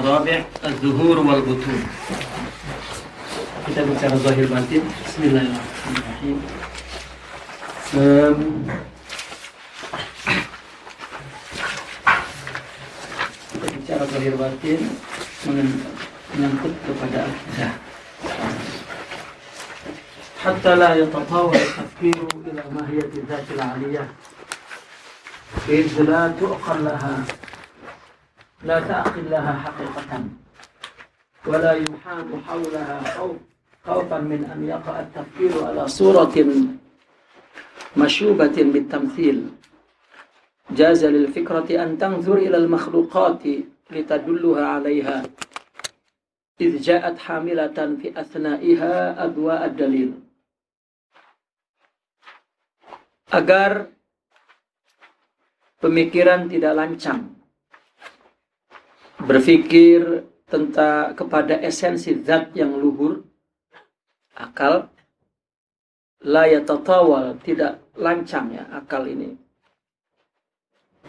الرابع الظهور والبطون. Kita bicara zahir batin. Bismillahirrahmanirrahim. Kita bicara zahir batin menyangkut kepada akidah. Hatta la yatatawal tafkiru ila mahiyati dzatil 'aliyah. إذ لا تؤقل لها لا تأخذ لها حقيقة ولا يحام حولها خوفا من أن يقع التفكير على صورة مشوبة بالتمثيل. جاز للفكرة أن تنظر إلى المخلوقات لتدلها عليها إذ جاءت حاملة في أثنائها أضواء الدليل. Agar pemikiran tidak lancang, berpikir tentang kepada esensi zat yang luhur, akal la yatatawal, tidak lancang ya akal ini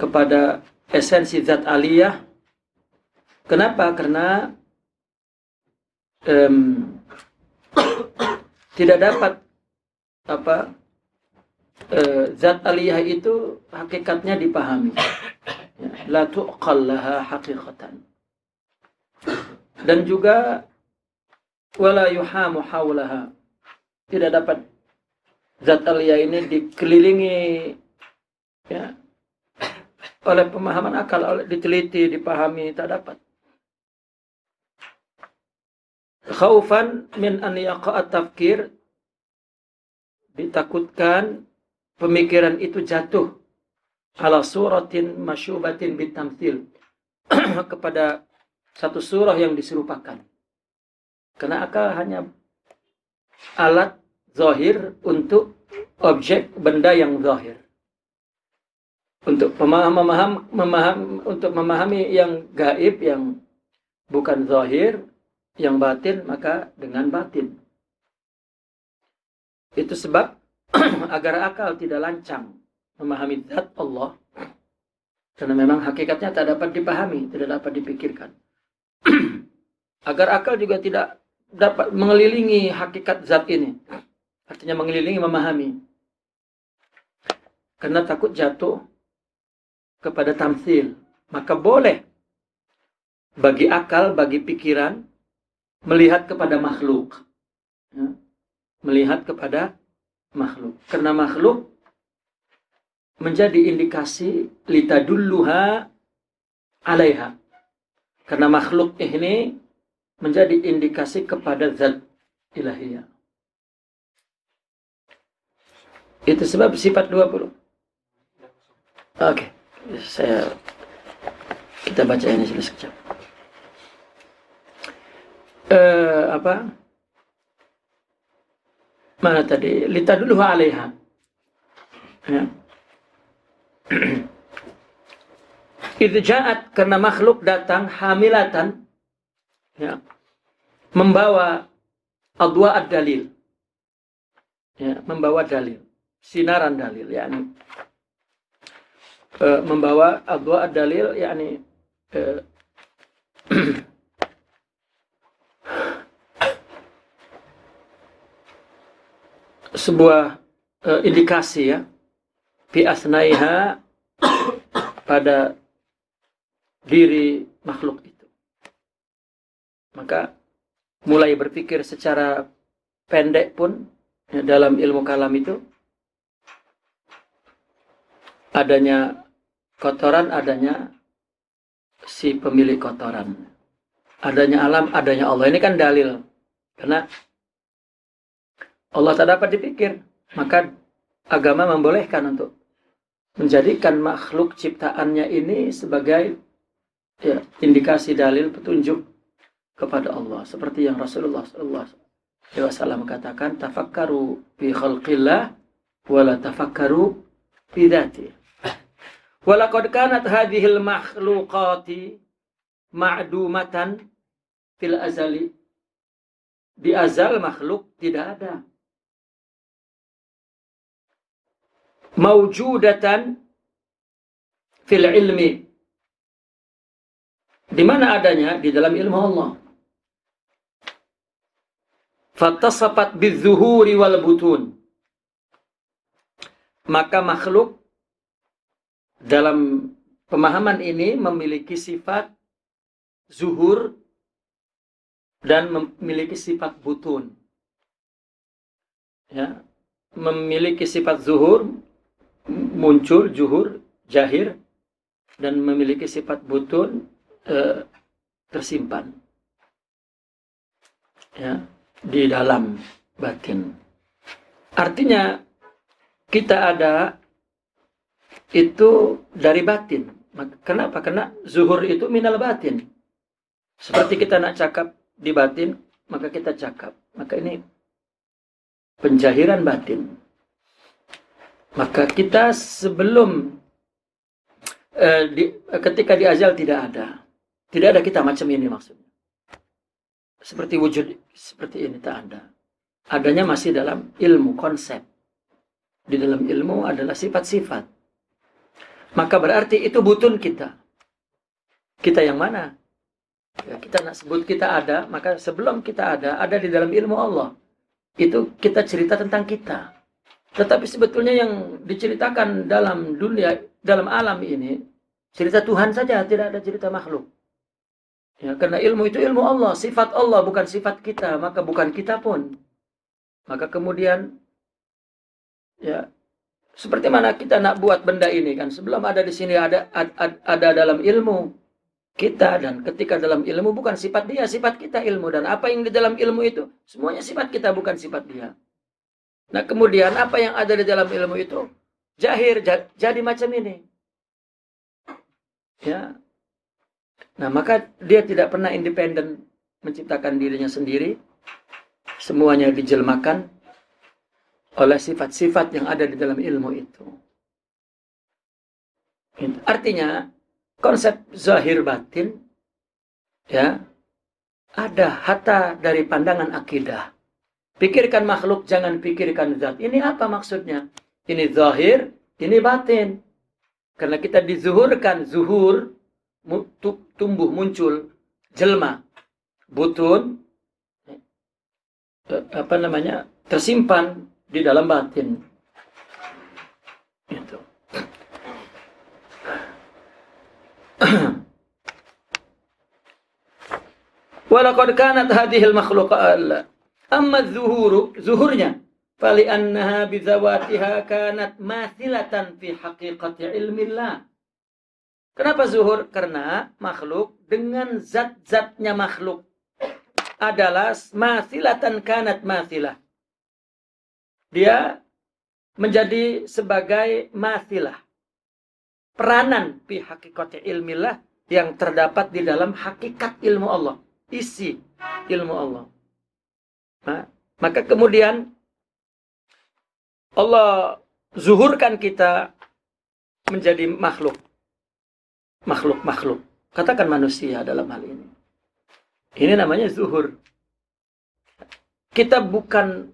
kepada esensi zat aliyah. Kenapa? Karena tidak dapat zat aliyah itu hakikatnya dipahami. La tu'qal laha haqiqatan. Dan juga wala yuhamu hawlaha, tidak dapat zat aliyah ini dikelilingi ya, oleh pemahaman akal, oleh diteliti, dipahami, tak dapat. Khaufan min an yaqa'a tafkir, ditakutkan pemikiran itu jatuh ala suratin masyubatin bitamthil, kepada satu surah yang diserupakan. Karena akal hanya alat zahir untuk objek benda yang zahir. Untuk memahami yang gaib, yang bukan zahir, yang batin, maka dengan batin. Itu sebab agar akal tidak lancang memahami zat Allah, karena memang hakikatnya tak dapat dipahami, tidak dapat dipikirkan. Agar akal juga tidak dapat mengelilingi hakikat zat ini, artinya mengelilingi, memahami, karena takut jatuh kepada tamtsil. Maka boleh bagi akal, bagi pikiran melihat kepada makhluk, ya, melihat kepada makhluk, karena makhluk menjadi indikasi litadulluha alaiha, karena makhluk ini menjadi indikasi kepada zat ilahiyah. Itu sebab sifat 20. Oke, kita baca ini sekejap. Mana tadi? Litadulluha alaiha. Ya. Idh ja'at, karena makhluk datang hamilatan, ya, membawa adwa ad-dalil, ya, membawa dalil, sinaran dalil, yakni membawa adwa ad-dalil, yakni sebuah indikasi, ya, fi asnaiha, pada diri makhluk itu. Maka mulai berpikir secara pendek pun, ya, dalam ilmu kalam itu adanya kotoran, adanya si pemilik kotoran, adanya alam, adanya Allah. Ini kan dalil, karena Allah tak dapat dipikir, maka agama membolehkan untuk menjadikan makhluk ciptaannya ini sebagai, ya, indikasi, dalil, petunjuk kepada Allah. Seperti yang Rasulullah SAW katakan, tafakkaru fi khalqillah wala tafakkaru fi dzati. Walaqad kanat hadhil makhluqati ma'dumatan fil azali. Di azal makhluk tidak ada. Mawjudatan fil ilmi Di mana adanya? Di dalam ilmu Allah. Fattasafat bizuhuri wal butun. Maka makhluk dalam pemahaman ini memiliki sifat zuhur dan memiliki sifat butun. Ya, memiliki sifat zuhur, muncul, zuhur, jahir, dan memiliki sifat butun, tersimpan. Ya, di dalam batin. Artinya kita ada itu dari batin. Kenapa? Karena zuhur itu minal batin. Seperti kita nak cakap di batin, maka kita cakap. Maka ini penjahiran batin. Maka kita sebelum ketika di azal tidak ada kita macam ini maksudnya. Seperti wujud seperti ini tak ada. Adanya masih dalam ilmu konsep. Di dalam ilmu adalah sifat-sifat. Maka berarti itu butun kita. Kita yang mana? Ya, kita nak sebut kita ada, maka sebelum kita ada di dalam ilmu Allah. Itu kita cerita tentang kita. Tetapi sebetulnya yang diceritakan dalam dunia, dalam alam ini, cerita Tuhan saja, tidak ada cerita makhluk. Ya, karena ilmu itu ilmu Allah, sifat Allah bukan sifat kita, maka bukan kita pun. Maka kemudian, ya, seperti mana kita nak buat benda ini kan, sebelum ada di sini ada dalam ilmu kita, dan ketika dalam ilmu bukan sifat dia, sifat kita ilmu, dan apa yang di dalam ilmu itu semuanya sifat kita bukan sifat dia. Nah kemudian apa yang ada di dalam ilmu itu jahir, jadi macam ini. Ya. Nah maka dia tidak pernah independen menciptakan dirinya sendiri. Semuanya dijelmakan oleh sifat-sifat yang ada di dalam ilmu itu. Artinya konsep zahir batin ya ada hatta dari pandangan akidah. Pikirkan makhluk, jangan pikirkan zat. Ini apa maksudnya? Ini zahir, ini batin. Karena kita dizuhurkan, zuhur, tumbuh, muncul, jelma, butun, tersimpan di dalam batin. Itu. Walaqad kanat hadhil makhluqat amma zuhurnya fali'annaha bizawatiha kanat mathilatan fi haqiqati ilmillah. Kenapa zuhur? Karena makhluk dengan zat-zatnya makhluk adalah mathilatan kanat mathilah. Dia menjadi sebagai mathilah. Peranan fi haqiqati ilmillah yang terdapat di dalam hakikat ilmu Allah. Isi ilmu Allah. Nah, maka kemudian Allah zuhurkan kita menjadi makhluk. Makhluk. Katakan manusia dalam hal ini. Ini namanya zuhur. Kita bukan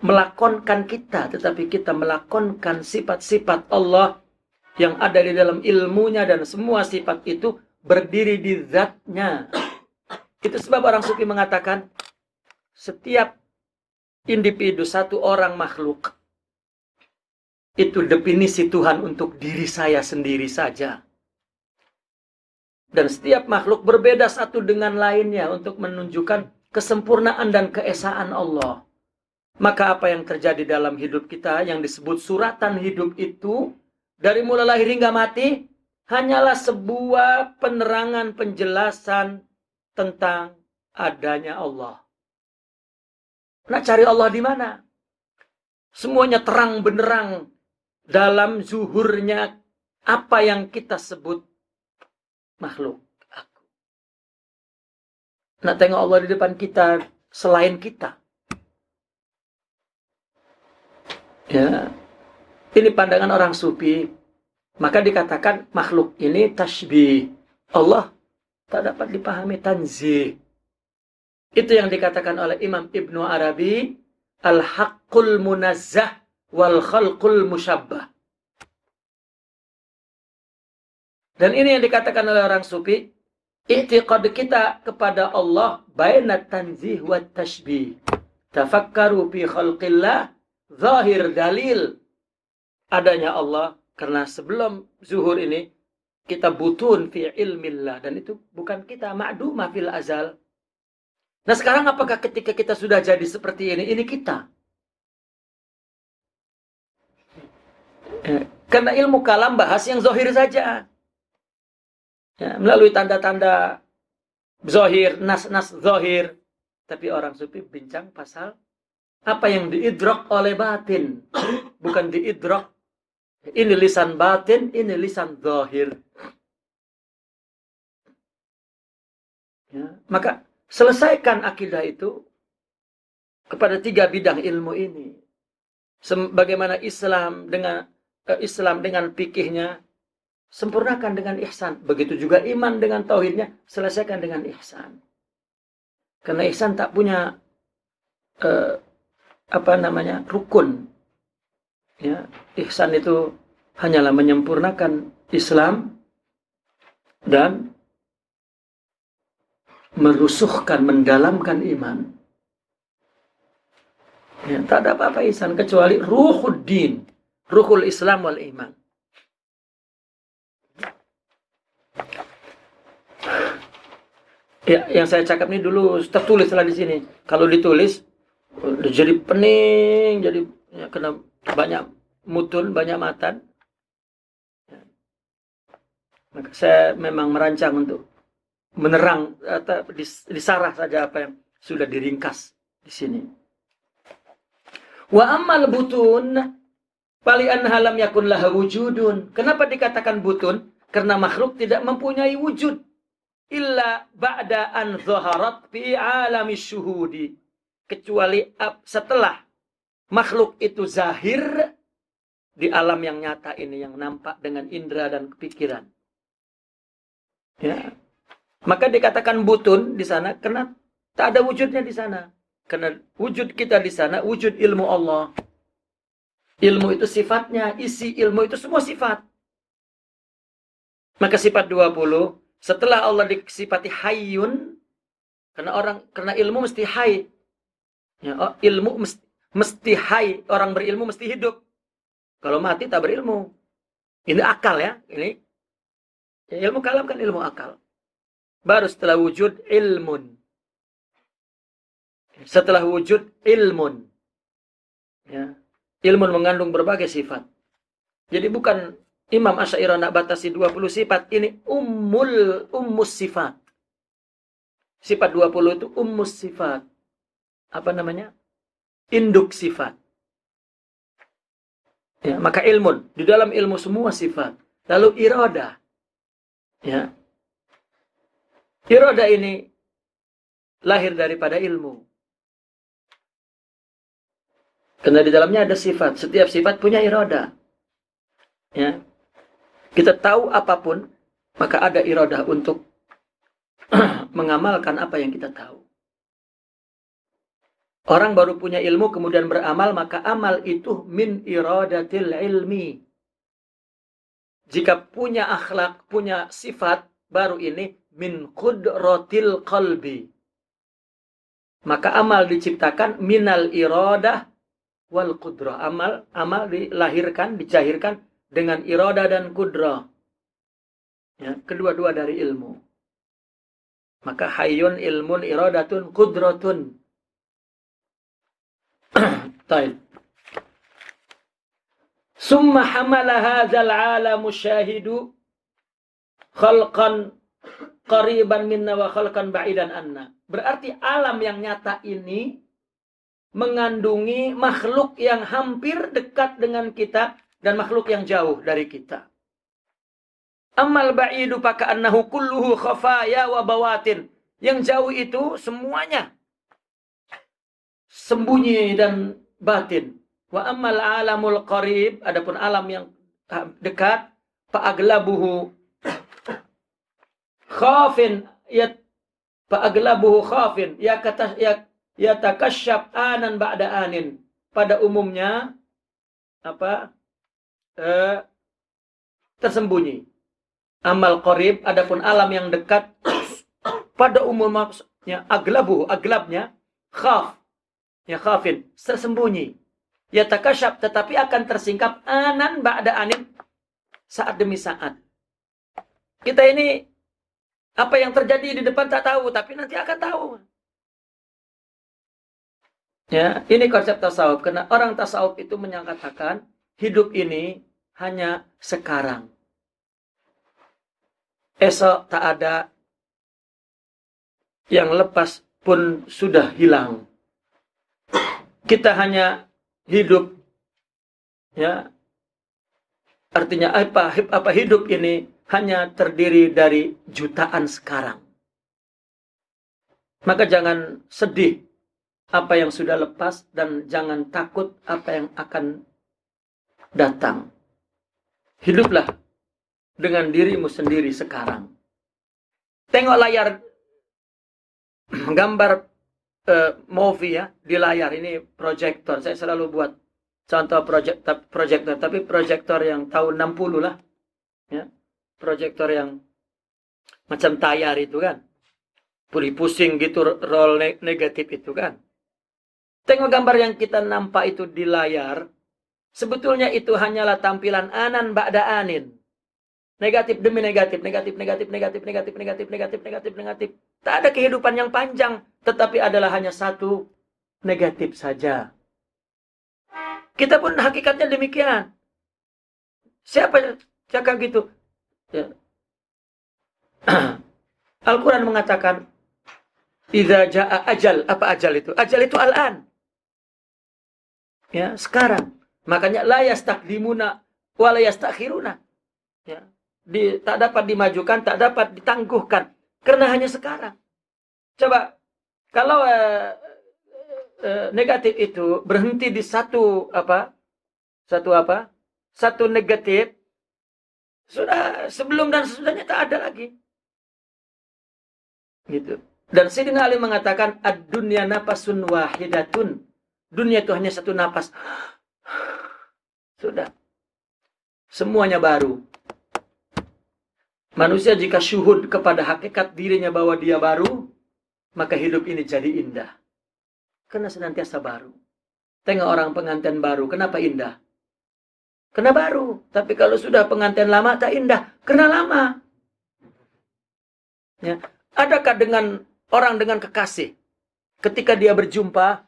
melakonkan kita, tetapi kita melakonkan sifat-sifat Allah yang ada di dalam ilmunya, dan semua sifat itu berdiri di zatnya. Itu sebab orang sufi mengatakan setiap individu, satu orang makhluk, itu definisi Tuhan untuk diri saya sendiri saja. Dan setiap makhluk berbeda satu dengan lainnya untuk menunjukkan kesempurnaan dan keesaan Allah. Maka apa yang terjadi dalam hidup kita yang disebut suratan hidup itu, dari mulai lahir hingga mati, hanyalah sebuah penerangan penjelasan tentang adanya Allah. Nak cari Allah di mana? Semuanya terang benderang dalam zuhurnya apa yang kita sebut makhluk. Aku. Nak tengok Allah di depan kita selain kita. Ya, ini pandangan orang sufi. Maka dikatakan makhluk ini tasbih. Allah tak dapat dipahami tanzih. Itu yang dikatakan oleh Imam Ibnu Arabi, al-haqqul munazzah wal khalqul musyabbah. Dan ini yang dikatakan oleh orang sufi, i'tiqad kita kepada Allah baina tanzih wa tashbih. Tafakkaru fi khalqillah, zahir dalil adanya Allah, karena sebelum zuhur ini kita butun fi ilmillah, dan itu bukan kita, ma'dumah fil azal. Nah sekarang apakah ketika kita sudah jadi seperti ini kita? Karena ilmu kalam bahas yang zahir saja. Ya, melalui tanda-tanda zahir, nas-nas zahir. Tapi orang sufi bincang pasal apa yang diidrak oleh batin, bukan diidrak. Ini lisan batin, ini lisan zahir. Ya, maka selesaikan akidah itu kepada 3 bidang ilmu ini. Bagaimana Islam dengan fikihnya, sempurnakan dengan ihsan. Begitu juga iman dengan tauhidnya, selesaikan dengan ihsan. Karena ihsan tak punya rukun. Ya, ihsan itu hanyalah menyempurnakan Islam dan merusuhkan, mendalamkan iman. Ya, tak ada apa-apa ihsan kecuali ruhud din, ruhul Islam wal iman. Ya, yang saya cakap ini dulu tertulislah di sini. Kalau ditulis jadi pening, jadi ya, kena banyak mutun, banyak matan. Ya. Maka saya memang merancang untuk menerang atau disarah saja apa yang sudah diringkas di sini. Wa ammal butun fali anha lam yakun laha wujudun. Kenapa dikatakan butun? Karena makhluk tidak mempunyai wujud illa ba'da an zaharat fi alami syuhudi, kecuali setelah makhluk itu zahir di alam yang nyata ini, yang nampak dengan indera dan pikiran. Ya. Maka dikatakan butun di sana karena tak ada wujudnya di sana. Karena wujud kita di sana wujud ilmu Allah. Ilmu itu sifatnya, isi ilmu itu semua sifat. Maka sifat 20 setelah Allah disifati hayyun, karena ilmu mesti hayy. Ya, ilmu mesti hayy, orang berilmu mesti hidup. Kalau mati tak berilmu. Ini akal ya, ini. Ya, ilmu kalam kan ilmu akal. Baru setelah wujud ilmun. Setelah wujud ilmun. Ya. Ilmun mengandung berbagai sifat. Jadi bukan Imam Asy'ariyah nak batasi 20 sifat, ini ummus sifat. Sifat 20 itu ummus sifat. Apa namanya? Induk sifat. Ya, maka ilmun, di dalam ilmu semua sifat. Lalu iradah. Ya. Iradah ini lahir daripada ilmu. Karena di dalamnya ada sifat. Setiap sifat punya iradah. Ya. Kita tahu apapun, maka ada iradah untuk mengamalkan apa yang kita tahu. Orang baru punya ilmu kemudian beramal, maka amal itu min iradatil ilmi. Jika punya akhlak, punya sifat, baru ini min qudratil qalbi. Maka amal diciptakan minal iradah wal qudrah. Amal dilahirkan, dicahirkan dengan iradah dan kudrah. Ya, kedua-dua dari ilmu. Maka hayyun ilmun iradatun qudratun. Taib. Summa hamala hadzal alamu syahidu khalqan qariban minna wa khalqan ba'idan anna. Berarti alam yang nyata ini mengandungi makhluk yang hampir dekat dengan kita dan makhluk yang jauh dari kita. Ammal ba'idu faka'annahu kulluhu khafaya wa bawatin. Yang jauh itu semuanya sembunyi dan batin. Wa ammal alamul qarib, adapun alam yang dekat, fa'aglabuhu khafin khafin yatakashshaf anan ba'da anin. Pada umumnya tersembunyi. Amal qarib, adapun alam yang dekat pada umumnya aglabnya khaf, ya khafin, tersembunyi. Ya takasyaf, tetapi akan tersingkap anan ba'da anin, saat demi saat. Kita ini apa yang terjadi di depan tak tahu, tapi nanti akan tahu. Ya, ini konsep tasawuf. Karena orang tasawuf itu menyatakan hidup ini hanya sekarang. Esok tak ada, yang lepas pun sudah hilang. Kita hanya hidup, ya. Artinya apa hidup ini hanya terdiri dari jutaan sekarang. Maka jangan sedih apa yang sudah lepas dan jangan takut apa yang akan datang. Hiduplah dengan dirimu sendiri sekarang. Tengok layar gambar movie ya di layar, ini proyektor. Saya selalu buat contoh proyektor, tapi proyektor yang tahun 60 lah. Ya. Proyektor yang macam tayar itu kan. Pusing gitu, roll negatif itu kan. Tengok gambar yang kita nampak itu di layar. Sebetulnya itu hanyalah tampilan anan ba'da anin. Negatif demi negatif, negatif. Tak ada kehidupan yang panjang, tetapi adalah hanya satu negatif saja. Kita pun hakikatnya demikian. Siapa cakap gitu? Ya. Al-Quran mengatakan, idza jaa ajal. Apa ajal itu? Ajal itu al-an. Ya, sekarang. Makanya la yastaqdimuna wa la yastakhiruna. Ya. Tak dapat dimajukan, tak dapat ditangguhkan. Karena hanya sekarang. Coba, kalau negatif itu berhenti di satu negatif, sudah sebelum dan sesudahnya tak ada lagi. Gitu. Dan Sayyidina Ali mengatakan ad-dunya nafasun wahidatun. Dunia itu hanya satu napas. Sudah. Semuanya baru. Manusia jika syuhud kepada hakikat dirinya bahwa dia baru, maka hidup ini jadi indah. Karena senantiasa baru. Tengok orang pengantin baru, kenapa indah? Karena baru. Tapi kalau sudah pengantin lama, tak indah. Karena lama. Ya. Adakah dengan orang dengan kekasih, ketika dia berjumpa,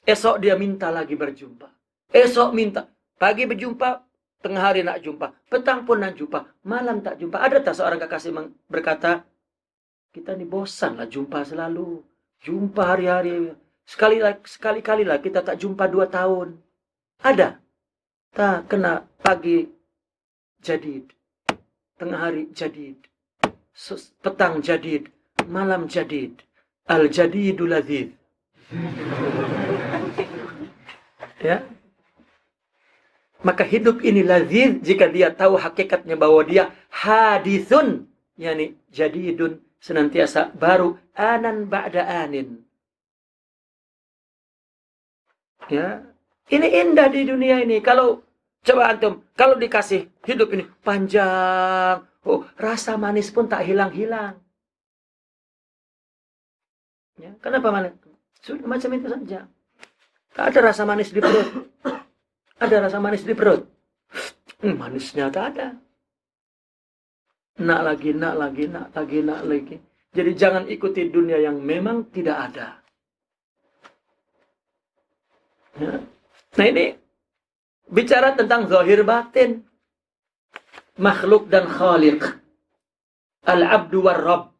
esok dia minta lagi berjumpa. Esok minta. Pagi berjumpa, tengah hari nak jumpa. Petang pun nak jumpa. Malam tak jumpa. Ada tak seorang kekasih berkata, kita ini bosan lah jumpa selalu. Jumpa hari-hari. Sekali-kali lah kita tak jumpa 2 tahun. Ada. Tak kena pagi jadid. Tengah hari jadid. Petang jadid. Malam jadid. Al-jadidul ladhid. Ya. Maka hidup ini lazid jika dia tahu hakikatnya bahwa dia hadithun, yakni jadidun, senantiasa baru, anan ba'da anin. Ya, ini indah di dunia ini. Kalau coba antum, kalau dikasih hidup ini panjang, rasa manis pun tak hilang-hilang. Ya, kenapa manis? Sudah macam itu saja. Tak ada rasa manis di perut. Ada rasa manis di perut. Manisnya tak ada. Nak lagi. Jadi jangan ikuti dunia yang memang tidak ada. Ya. Nah ini bicara tentang zahir batin. Makhluk dan khaliq. Al-abdu war-rabb.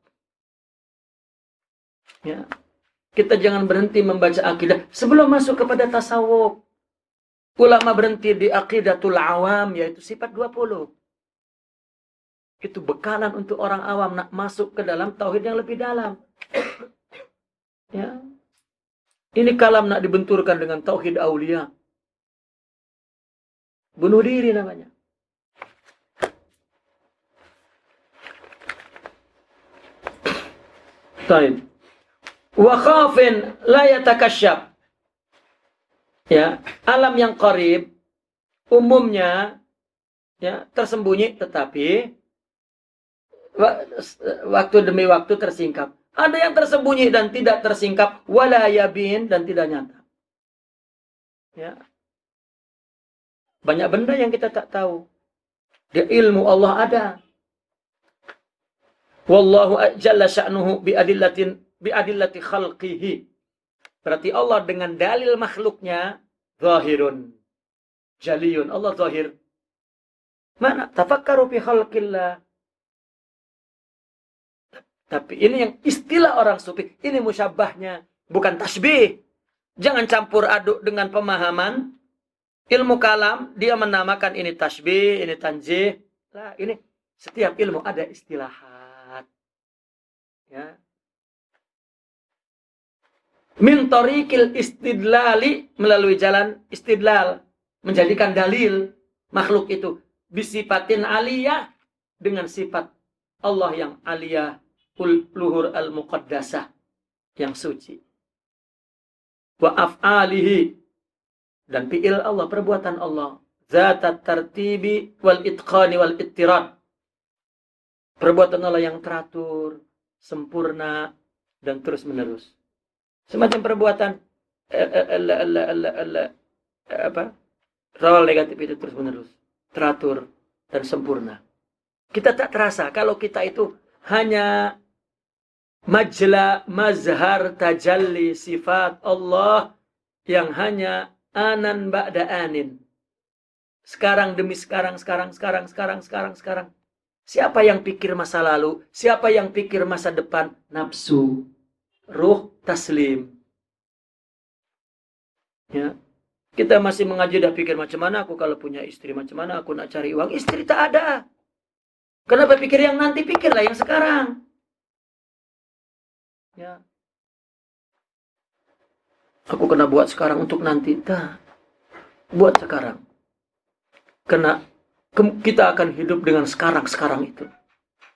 Ya. Kita jangan berhenti membaca akidah sebelum masuk kepada tasawuf. Ulama berhenti di aqidatul awam, yaitu sifat 20. Itu bekalan untuk orang awam nak masuk ke dalam tauhid yang lebih dalam. Ya. Ini kalam nak dibenturkan dengan tauhid aulia. Bunuh diri namanya. Taib. Wa khafin la yatakasyaf. Ya, alam yang qarib umumnya ya tersembunyi, tetapi waktu demi waktu tersingkap. Ada yang tersembunyi dan tidak tersingkap, wala yabin dan tidak nyata. Ya. Banyak benda yang kita tak tahu. Dia ilmu Allah ada. Wallahu jalla sya'nuhu biadillati khalqihi. Berarti Allah dengan dalil makhluknya zahirun. Jaliyun. Allah zahir. Mana? Tafakkaru fi khalqillah. Tapi ini yang istilah orang sufi. Ini musyabbahnya. Bukan tasbih. Jangan campur aduk dengan pemahaman. Ilmu kalam. Dia menamakan ini tasbih. Ini tanjih. Nah, ini setiap ilmu ada istilahat. Ya. Min tariqil istidlali. Melalui jalan istidlal. Menjadikan dalil makhluk itu. Bisifatin aliyah. Dengan sifat Allah yang aliyah. Luhur al-muqaddasah yang suci. Wa af'alihi dan fi'il Allah, perbuatan Allah. Zatat tartibi wal itqani wal ittirad. Perbuatan Allah yang teratur, sempurna dan terus menerus. Semacam perbuatan rawal negatif itu terus menerus, teratur dan sempurna. Kita tak terasa kalau kita itu hanya mazhar tajalli sifat Allah yang hanya anan ba'da anin. Sekarang demi sekarang. Siapa yang pikir masa lalu? Siapa yang pikir masa depan? Nafsu. Ruh taslim. Ya. Kita masih mengaji dah pikir macam mana aku kalau punya istri, macam mana aku nak cari uang. Istri tak ada. Kenapa pikir yang nanti? Pikirlah yang sekarang. Ya. Aku kena buat sekarang untuk nanti. Dah. Buat sekarang. Karena kita akan hidup dengan sekarang itu.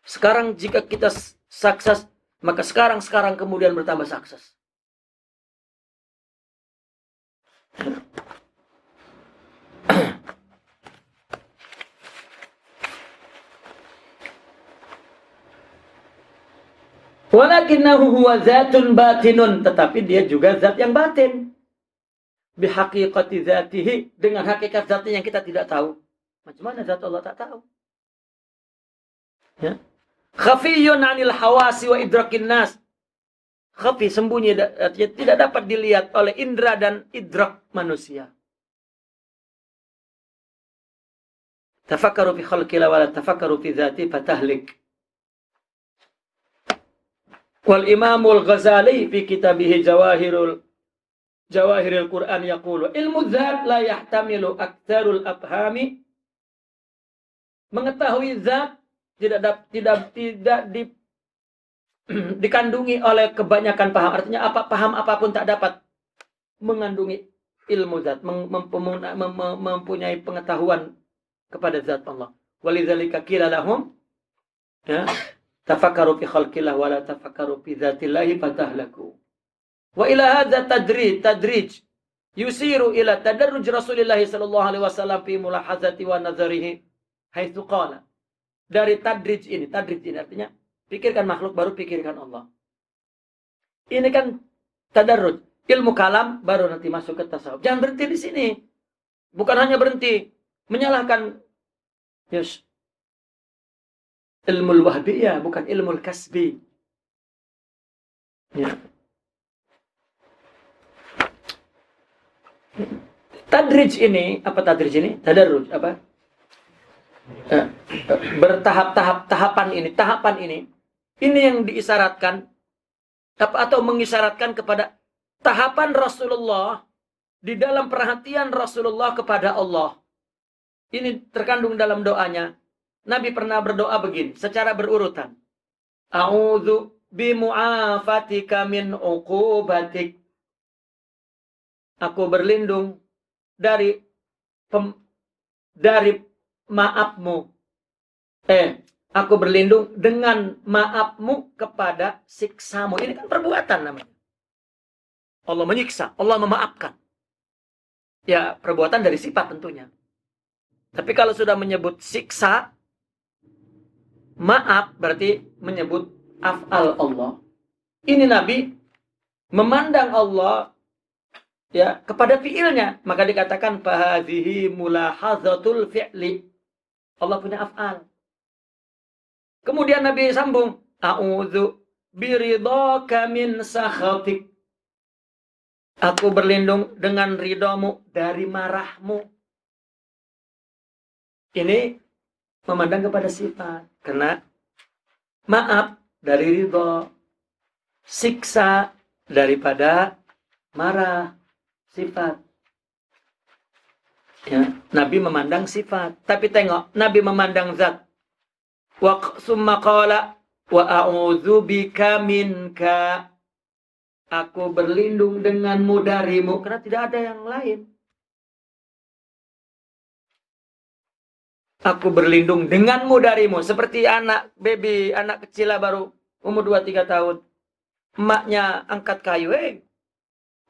Sekarang jika kita sukses, maka sekarang kemudian bertambah sukses. Walakinnahu huwa zatun batinun. Tetapi dia juga zat yang batin. Bihaqiqati zatihi. Dengan hakikat zatnya yang kita tidak tahu. Macam mana zat Allah tak tahu? Ya. Khafiyun anil hawasi wa idrakin nas. Khafi, sembunyi. Tidak dapat dilihat oleh indra dan idrak manusia. Tafakkaru fi khalqillah wa la tafakkaru fi zati fatahlik. Wal Imamul Ghazali fi kitabih Jawahirul Quran yaqulu ilmu zat la yahtamilu aktsarul afhami. Mengetahui zat tidak dikandungi oleh kebanyakan paham. Artinya paham apapun tak dapat mengandungi ilmu zat, mempunyai pengetahuan kepada zat Allah. Walidzalika qila lahum ya tafakkaru fi khalqillah wa la tafakkaru fi dzatillahi fatahlaku. Wa ila hadza tadrij yusiru ila tadarruj Rasulullah sallallahu alaihi wasallam fi mulahazati wa nazarihi haitsu qala. Dari tadrij ini artinya pikirkan makhluk baru pikirkan Allah. Ini kan tadarruj, ilmu kalam baru nanti masuk ke tasawuf. Jangan berhenti di sini. Bukan hanya berhenti menyalahkan ilmu wahbiyah, bukan ilmu kasbi. Ya. Tadrij ini, apa tadrij ini? Tadarruj, apa? Tahapan ini yang diisyaratkan atau mengisyaratkan kepada tahapan Rasulullah di dalam perhatian Rasulullah kepada Allah. Ini terkandung dalam doanya. Nabi pernah berdoa begini, secara berurutan. A'udzu bimu'afatika min uqubatik. Aku berlindung dari maafmu. Aku berlindung dengan maafmu kepada siksamu. Ini kan perbuatan namanya. Allah menyiksa, Allah memaafkan. Ya, perbuatan dari sifat tentunya. Tapi kalau sudah menyebut siksa, maaf berarti menyebut af'al Allah. Ini Nabi memandang Allah ya kepada fiilnya, maka dikatakan fahadhihi mulahazatul fi'li. Allah punya af'al. Kemudian Nabi sambung, a'udzu biridhaka min sakhatik. Aku berlindung dengan ridhamu dari marahmu. Ini memandang kepada sifat. Karena maaf dari ridho, siksa daripada marah, sifat. Ya, Nabi memandang sifat. Tapi tengok, Nabi memandang zat. Wa summa qala wa a'udzu bika minka. Aku berlindung denganmu darimu. Karena tidak ada yang lain. Aku berlindung denganmu darimu. Seperti anak baby, anak kecil baru umur 2-3 tahun. Emaknya angkat kayu.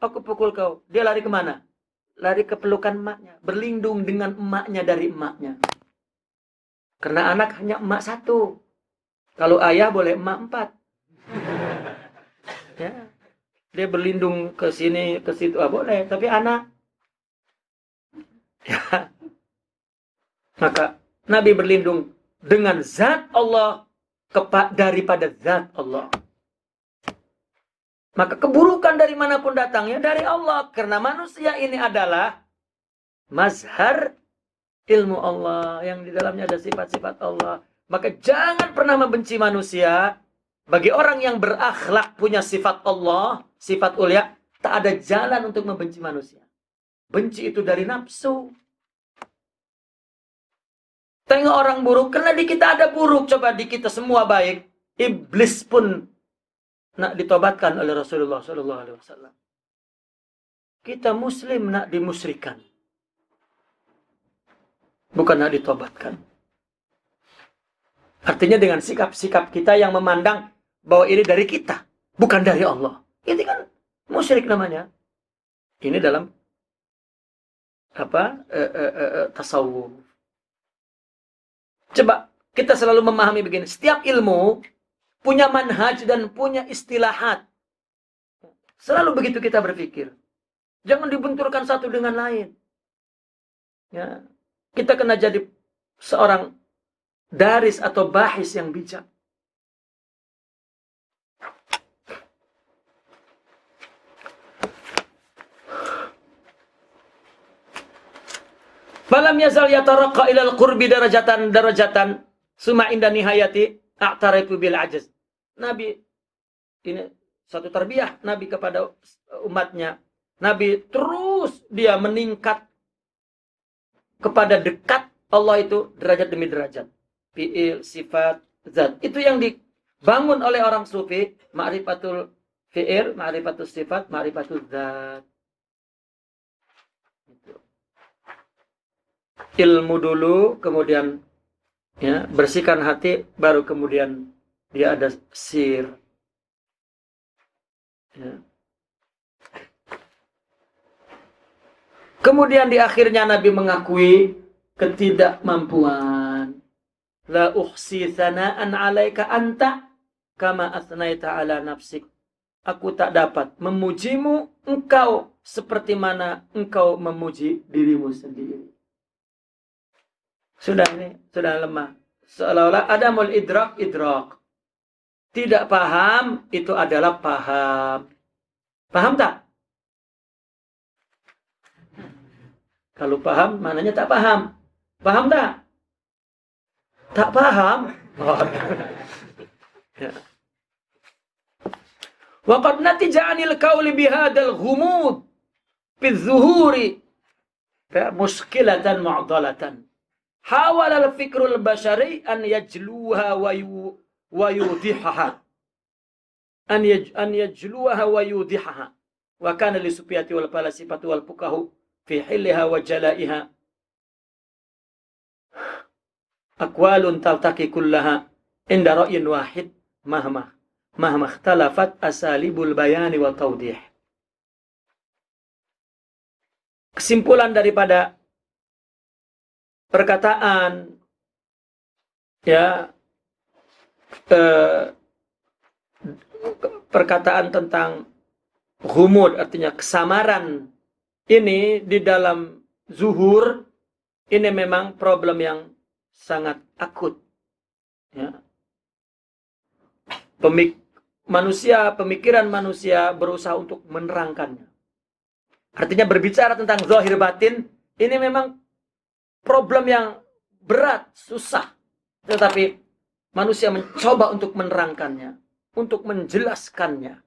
Aku pukul kau. Dia lari kemana? Lari ke pelukan emaknya. Berlindung dengan emaknya dari emaknya. Karena anak hanya emak satu. Kalau ayah boleh emak 4. Ya. Dia berlindung ke sini, ke situ. Boleh. Tapi anak. Ya. Maka Nabi berlindung dengan zat Allah daripada zat Allah. Maka keburukan dari manapun datangnya dari Allah. Karena manusia ini adalah mazhar ilmu Allah. Yang di dalamnya ada sifat-sifat Allah. Maka jangan pernah membenci manusia. Bagi orang yang berakhlak punya sifat Allah, sifat ulia, tak ada jalan untuk membenci manusia. Benci itu dari nafsu. Tengok orang buruk, karena di kita ada buruk. Coba di kita semua baik. Iblis pun nak ditobatkan oleh Rasulullah SAW. Kita muslim nak dimusyrikan. Bukan nak ditobatkan. Artinya dengan sikap-sikap kita yang memandang bahwa ini dari kita. Bukan dari Allah. Ini kan musyrik namanya. Ini dalam tasawuf. Coba kita selalu memahami begini. Setiap ilmu punya manhaj dan punya istilahat. Selalu begitu kita berpikir. Jangan dibenturkan satu dengan lain. Ya. Kita kena jadi seorang daris atau bahis yang bijak. Falam yazal yataraqqa ilal qurbi darajatan summa inda nihayati a'tarifu bil ajaz. Nabi ini satu tarbiyah Nabi kepada umatnya. Nabi terus dia meningkat kepada dekat Allah itu derajat demi derajat. Fi'il, sifat, zat. Itu yang dibangun oleh orang sufi, ma'rifatul fi'il, ma'rifatul sifat, ma'rifatul zat. Ilmu dulu, kemudian ya, bersihkan hati, baru kemudian dia ada sir. Ya. Kemudian di akhirnya Nabi mengakui ketidakmampuan. La uhsi thana'an 'alaika anta kama athnaita 'ala nafsik. Aku tak dapat memujimu engkau seperti mana engkau memuji dirimu sendiri. Sudah lemah. Seolah-olah adamul idrak. Tidak paham itu adalah paham. Paham tak? Kalau paham, maknanya tak paham. Paham tak? Tak paham. Wa qad natija'anil qawli bihadal ghumud fi zuhuri muskilatan mu'dalatan. Hawal al-fikrul bashari an yajluha wa yudihaha. An yajluha wa yudihaha. Wa kana li sufiyati wal falasifati wal fuqahu fi hilliha wa jalaiha. Aqwalun taltaqi kullaha inda ra'yin wahid mahma ikhtalafat asalibul bayani wa tawdih. Kesimpulan daripada perkataan ya perkataan tentang ghumud, artinya kesamaran, ini di dalam zuhur, ini memang problem yang sangat akut. Ya. Pemikiran manusia berusaha untuk menerangkannya. Artinya berbicara tentang zahir batin, ini memang problem yang berat, susah. Tetapi manusia mencoba untuk menerangkannya, untuk menjelaskannya.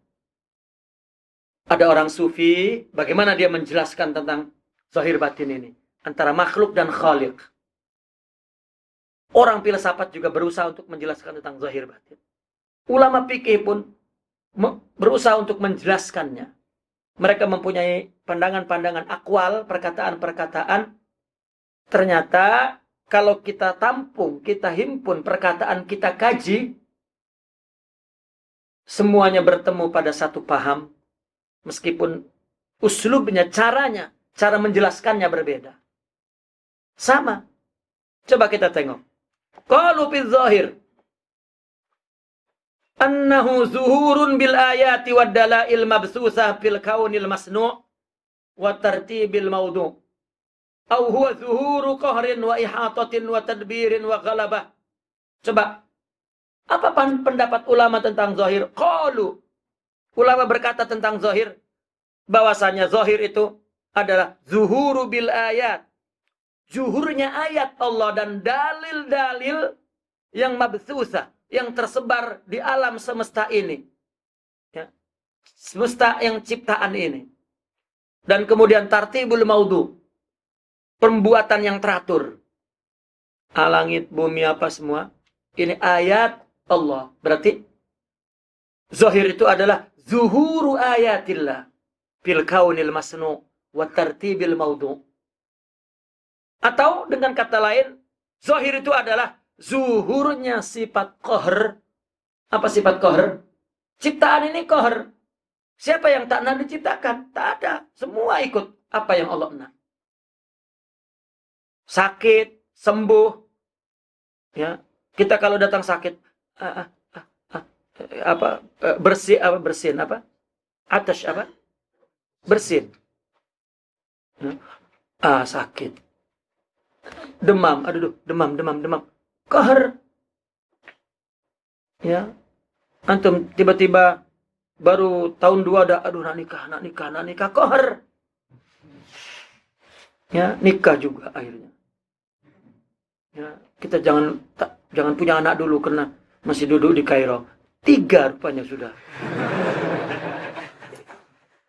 Ada orang sufi, bagaimana dia menjelaskan tentang zahir batin ini? Antara makhluk dan khaliq. Orang filsafat juga berusaha untuk menjelaskan tentang zahir batin. Ulama fikih pun berusaha untuk menjelaskannya. Mereka mempunyai pandangan-pandangan akwal, perkataan-perkataan. Ternyata kalau kita tampung, kita himpun perkataan, kita kaji, semuanya bertemu pada satu paham. Meskipun uslubnya, caranya, cara menjelaskannya berbeda. Sama. Coba kita tengok. Qalu fil zahir annahu zuhurun bil ayati wad dalail mabsusah fil kaunil masnu' wa tartibil mawdu'. Au huwa zuhuru qahrin wa ihatatin wa tadbirin wa ghalabah. Coba. Apa pendapat ulama tentang zahir? Qalu. Ulama berkata tentang zahir, bahwasanya zahir itu adalah zuhuru bil ayat. Zuhurnya ayat Allah dan dalil-dalil yang mabsusah, yang tersebar di alam semesta ini. Ya. Semesta yang ciptaan ini. Dan kemudian tartibul maudu. Pembuatan yang teratur. Langit, bumi, apa semua. Ini ayat Allah. Berarti zahir itu adalah zuhuru ayatillah fil kaunil masnu' wa tartibil maudu'. Atau dengan kata lain, zahir itu adalah zuhurnya sifat qahr. Apa sifat qahr? Ciptaan ini qahr. Siapa yang tak nak diciptakan? Tak ada. Semua ikut apa yang Allah nak. Sakit, sembuh. Ya, kita kalau datang sakit, bersin apa? Atas apa? Bersin. Sakit. Demam, demam. Qahr. Ya. Antum tiba-tiba baru tahun 2 ada, nak nikah, qahr. Ya, nikah juga akhirnya. Ya, kita jangan punya anak dulu karena masih duduk di Kairo. 3 rupanya sudah.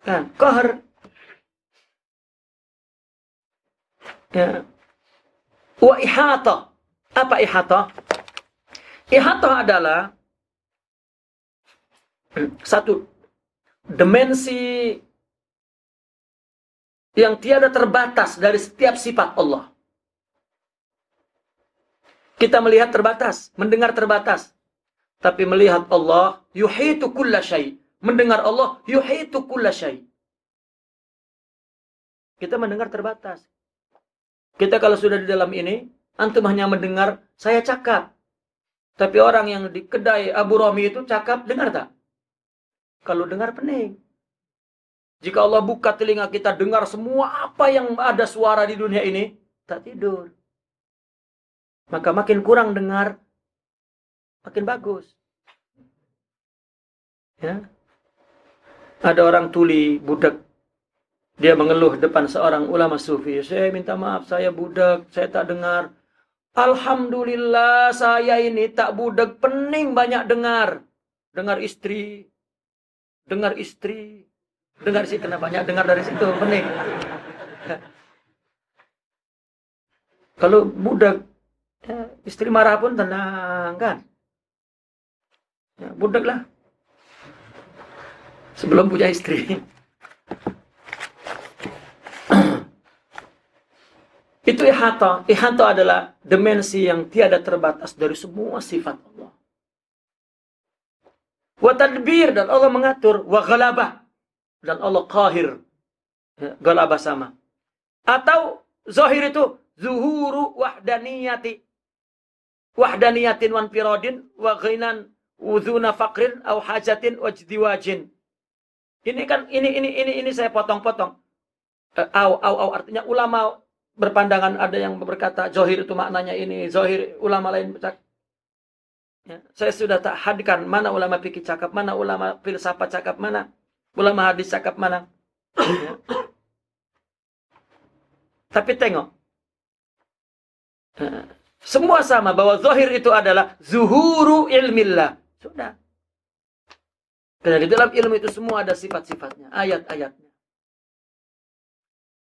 Kan, qahr. Ya. Wa ihata. Apa ihata? Ihata adalah satu dimensi yang tiada terbatas dari setiap sifat Allah. Kita melihat terbatas, mendengar terbatas. Tapi melihat Allah, yuhitu kulla syai. Mendengar Allah, yuhitu kulla syai. Kita mendengar terbatas. Kita kalau sudah di dalam ini, antum hanya mendengar, saya cakap. Tapi orang yang di kedai Abu Romi itu cakap, dengar tak? Kalau dengar pening. Jika Allah buka telinga kita, dengar semua apa yang ada suara di dunia ini, tak tidur. Maka makin kurang dengar, makin bagus. Ya. Ada orang tuli, budak. Dia mengeluh depan seorang ulama sufi. Saya minta maaf, saya budak, saya tak dengar. Alhamdulillah, saya ini tak budak, pening banyak dengar. Dengar istri. Dengar sih, kena banyak dengar dari situ, pening. Kalau budak, ya, istri marah pun tenang, kan? Ya, budak lah. Sebelum punya istri. Itu ihata. Ihata adalah dimensi yang tiada terbatas dari semua sifat Allah. Wa tadbir, dan Allah mengatur. Wa ghalabah, dan Allah qahir. Ya, ghalabah sama. Atau zahir itu zuhuru wahdaniyati. wahdaniyatin wan firadin wa ghinan wudhuna faqrin au hajatin wajdiwajin. Ini saya potong-potong. Artinya ulama berpandangan, ada yang berkata zahir itu maknanya ini, zahir ulama lain bercakap. Ya, saya sudah tak hadirkan mana ulama fikih cakap, mana ulama filsafat cakap, mana ulama hadis cakap, mana. Ya. Tapi tengok, semua sama bahwa zahir itu adalah zuhuru ilmillah. Sudah. Karena di dalam ilmu itu semua ada sifat-sifatnya, ayat-ayatnya.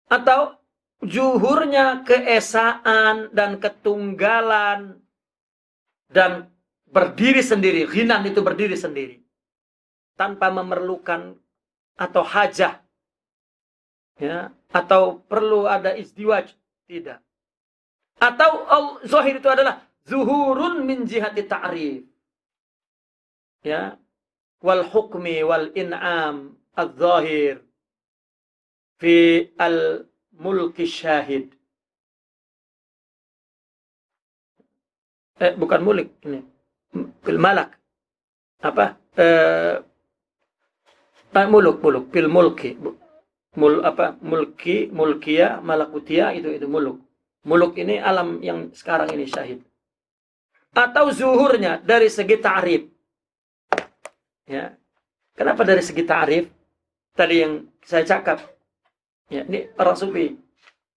Atau zuhurnya keesaan dan ketunggalan dan berdiri sendiri. Ghinan itu berdiri sendiri. Tanpa memerlukan atau hajah. Ya, atau perlu ada izdiwaj. Tidak. Atau zahir itu adalah zuhurun min jihati ta'rif. Ya. Wal hukmi wal in'am al-zahir. Fi al-mulki syahid. Bukan mulik ini. Fil malak. Apa? Muluk. Fil mulki. Mulkiyah, malakutiyah, itu muluk. Muluk ini alam yang sekarang ini syahid. Atau zuhurnya dari segi ta'rif. Ya. Kenapa dari segi ta'rif? Tadi yang saya cakap. Ya, ini orang sufi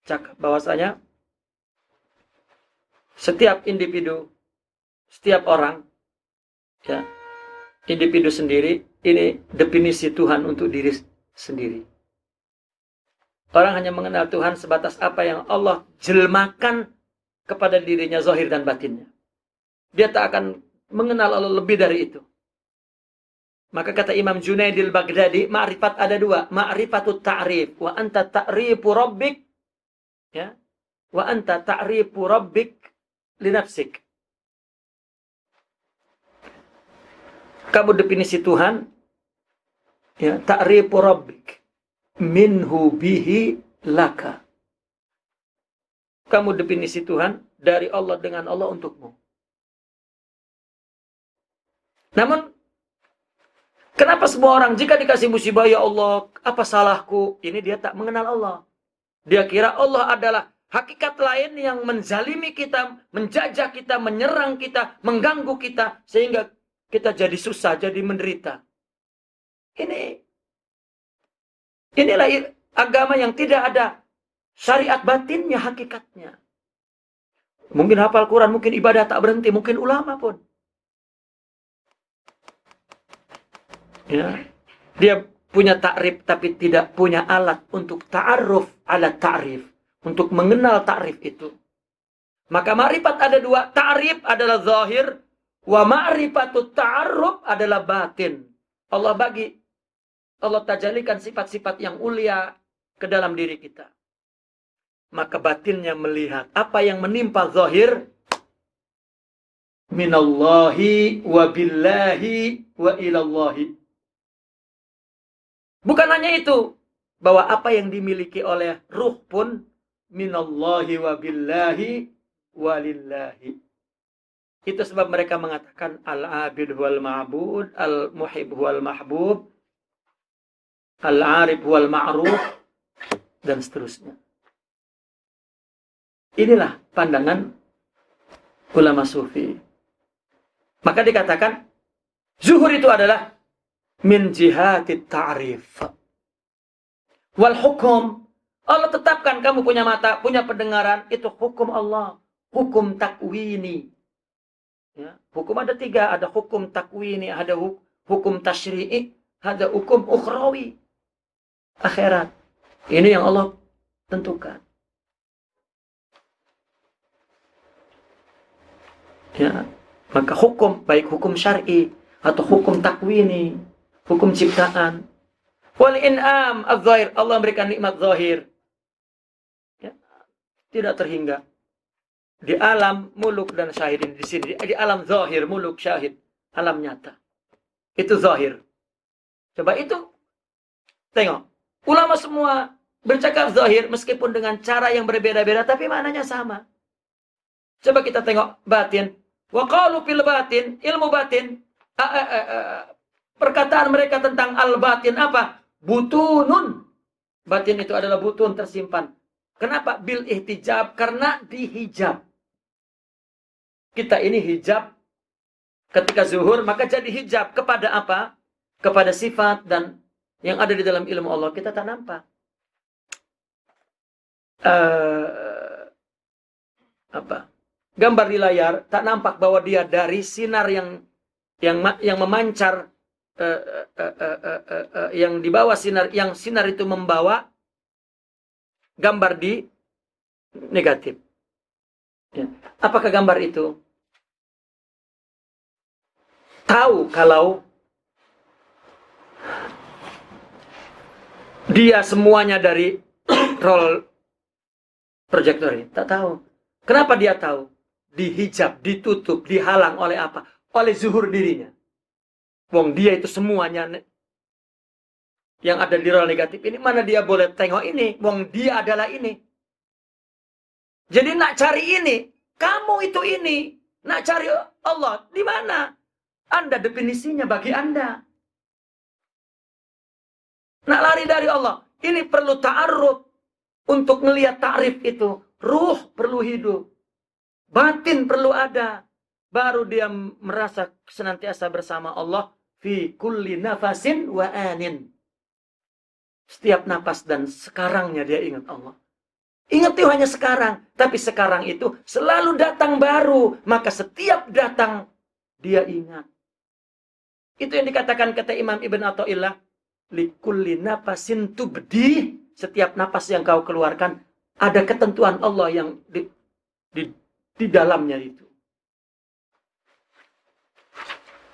cakap bahwasanya setiap individu, setiap orang, ya, individu sendiri, ini definisi Tuhan untuk diri sendiri. Orang hanya mengenal Tuhan sebatas apa yang Allah jelmakan kepada dirinya, zahir dan batinnya. Dia tak akan mengenal Allah lebih dari itu. Maka kata Imam Junaidil Baghdadi, ma'rifat ada dua. Ma'rifatut ta'rif. Wa anta ta'rifu rabbik. Ya. Wa anta ta'rifu rabbik linafsik. Kamu definisi Tuhan. Ya. Ta'rifu rabbik. Minhu bihi laka. Kamu definisi Tuhan dari Allah dengan Allah untukmu. Namun, kenapa semua orang jika dikasih musibah, ya Allah, apa salahku? Ini dia tak mengenal Allah. Dia kira Allah adalah hakikat lain yang menzalimi kita, menjajah kita, menyerang kita, mengganggu kita, sehingga kita jadi susah, jadi menderita. Inilah agama yang tidak ada syariat batinnya, hakikatnya. Mungkin hafal Quran, mungkin ibadah tak berhenti, mungkin ulama pun. Ya, dia punya ta'rif tapi tidak punya alat untuk ta'aruf ala ta'rif, untuk mengenal ta'rif itu. Maka ma'rifat ada dua, ta'rif adalah zahir, wa ma'rifatut ta'aruf adalah batin. Allah tajalikan sifat-sifat yang ulia ke dalam diri kita. Maka batinnya melihat apa yang menimpa zahir minallahi wa billahi wa ilallahi. Bukan hanya itu, bahwa apa yang dimiliki oleh ruh pun minallahi wa billahi wa lillahi. Itu sebab mereka mengatakan al-abid wal ma'bud, al-muhib wal mahbub, al-arif wal ma'ruf, dan seterusnya. Inilah pandangan ulama sufi. Maka dikatakan zuhur itu adalah min jihati ta'rif. Wal hukum, Allah tetapkan kamu punya mata, punya pendengaran, itu hukum Allah, hukum takwini. Ya, hukum ada tiga, ada hukum takwini, ada hukum tasyri'i, ada hukum ukhrawi, akhirat. Ini yang Allah tentukan. Ya, maka hukum, baik hukum syar'i atau hukum takwini, hukum ciptaan. Wal in'am az-zahir, Allah memberikan nikmat zahir. Ya, tidak terhingga. Di alam muluk dan syahid di sini, di alam zahir, muluk, syahid, alam nyata. Itu zahir. Coba itu tengok. Ulama semua bercakap zahir meskipun dengan cara yang berbeda-beda tapi maknanya sama. Coba kita tengok batin. Wa qalu fil batin, ilmu batin, perkataan mereka tentang al-batin apa? Butunun. Batin itu adalah butun tersimpan. Kenapa? Bil ihtijab, karena dihijab. Kita ini hijab ketika zuhur, maka jadi hijab kepada apa? Kepada sifat dan yang ada di dalam ilmu Allah kita tak nampak. Gambar di layar tak nampak bahwa dia dari sinar yang memancar, yang di bawah sinar, yang sinar itu membawa gambar di negatif. Ya. Apakah gambar itu tahu kalau dia semuanya dari roll proyektor ini? Tak tahu. Kenapa dia tahu? Dihijab, ditutup, dihalang oleh apa? Oleh zuhur dirinya. Wong dia itu semuanya yang ada di roll negatif ini, mana dia boleh tengok ini? Wong dia adalah ini. Jadi nak cari ini, kamu itu ini. Nak cari Allah, di mana? Anda definisinya bagi Anda. Nak lari dari Allah. Ini perlu ta'aruf. Untuk melihat ta'rif itu. Ruh perlu hidup. Batin perlu ada. Baru dia merasa senantiasa bersama Allah. Fi kulli nafasin wa anin. Setiap napas dan sekarangnya dia ingat Allah. Ingat itu hanya sekarang. Tapi sekarang itu selalu datang baru. Maka setiap datang dia ingat. Itu yang dikatakan kata Imam Ibn Athaillah, likulli nafasin tubdi, setiap napas yang kau keluarkan ada ketentuan Allah yang di dalamnya itu.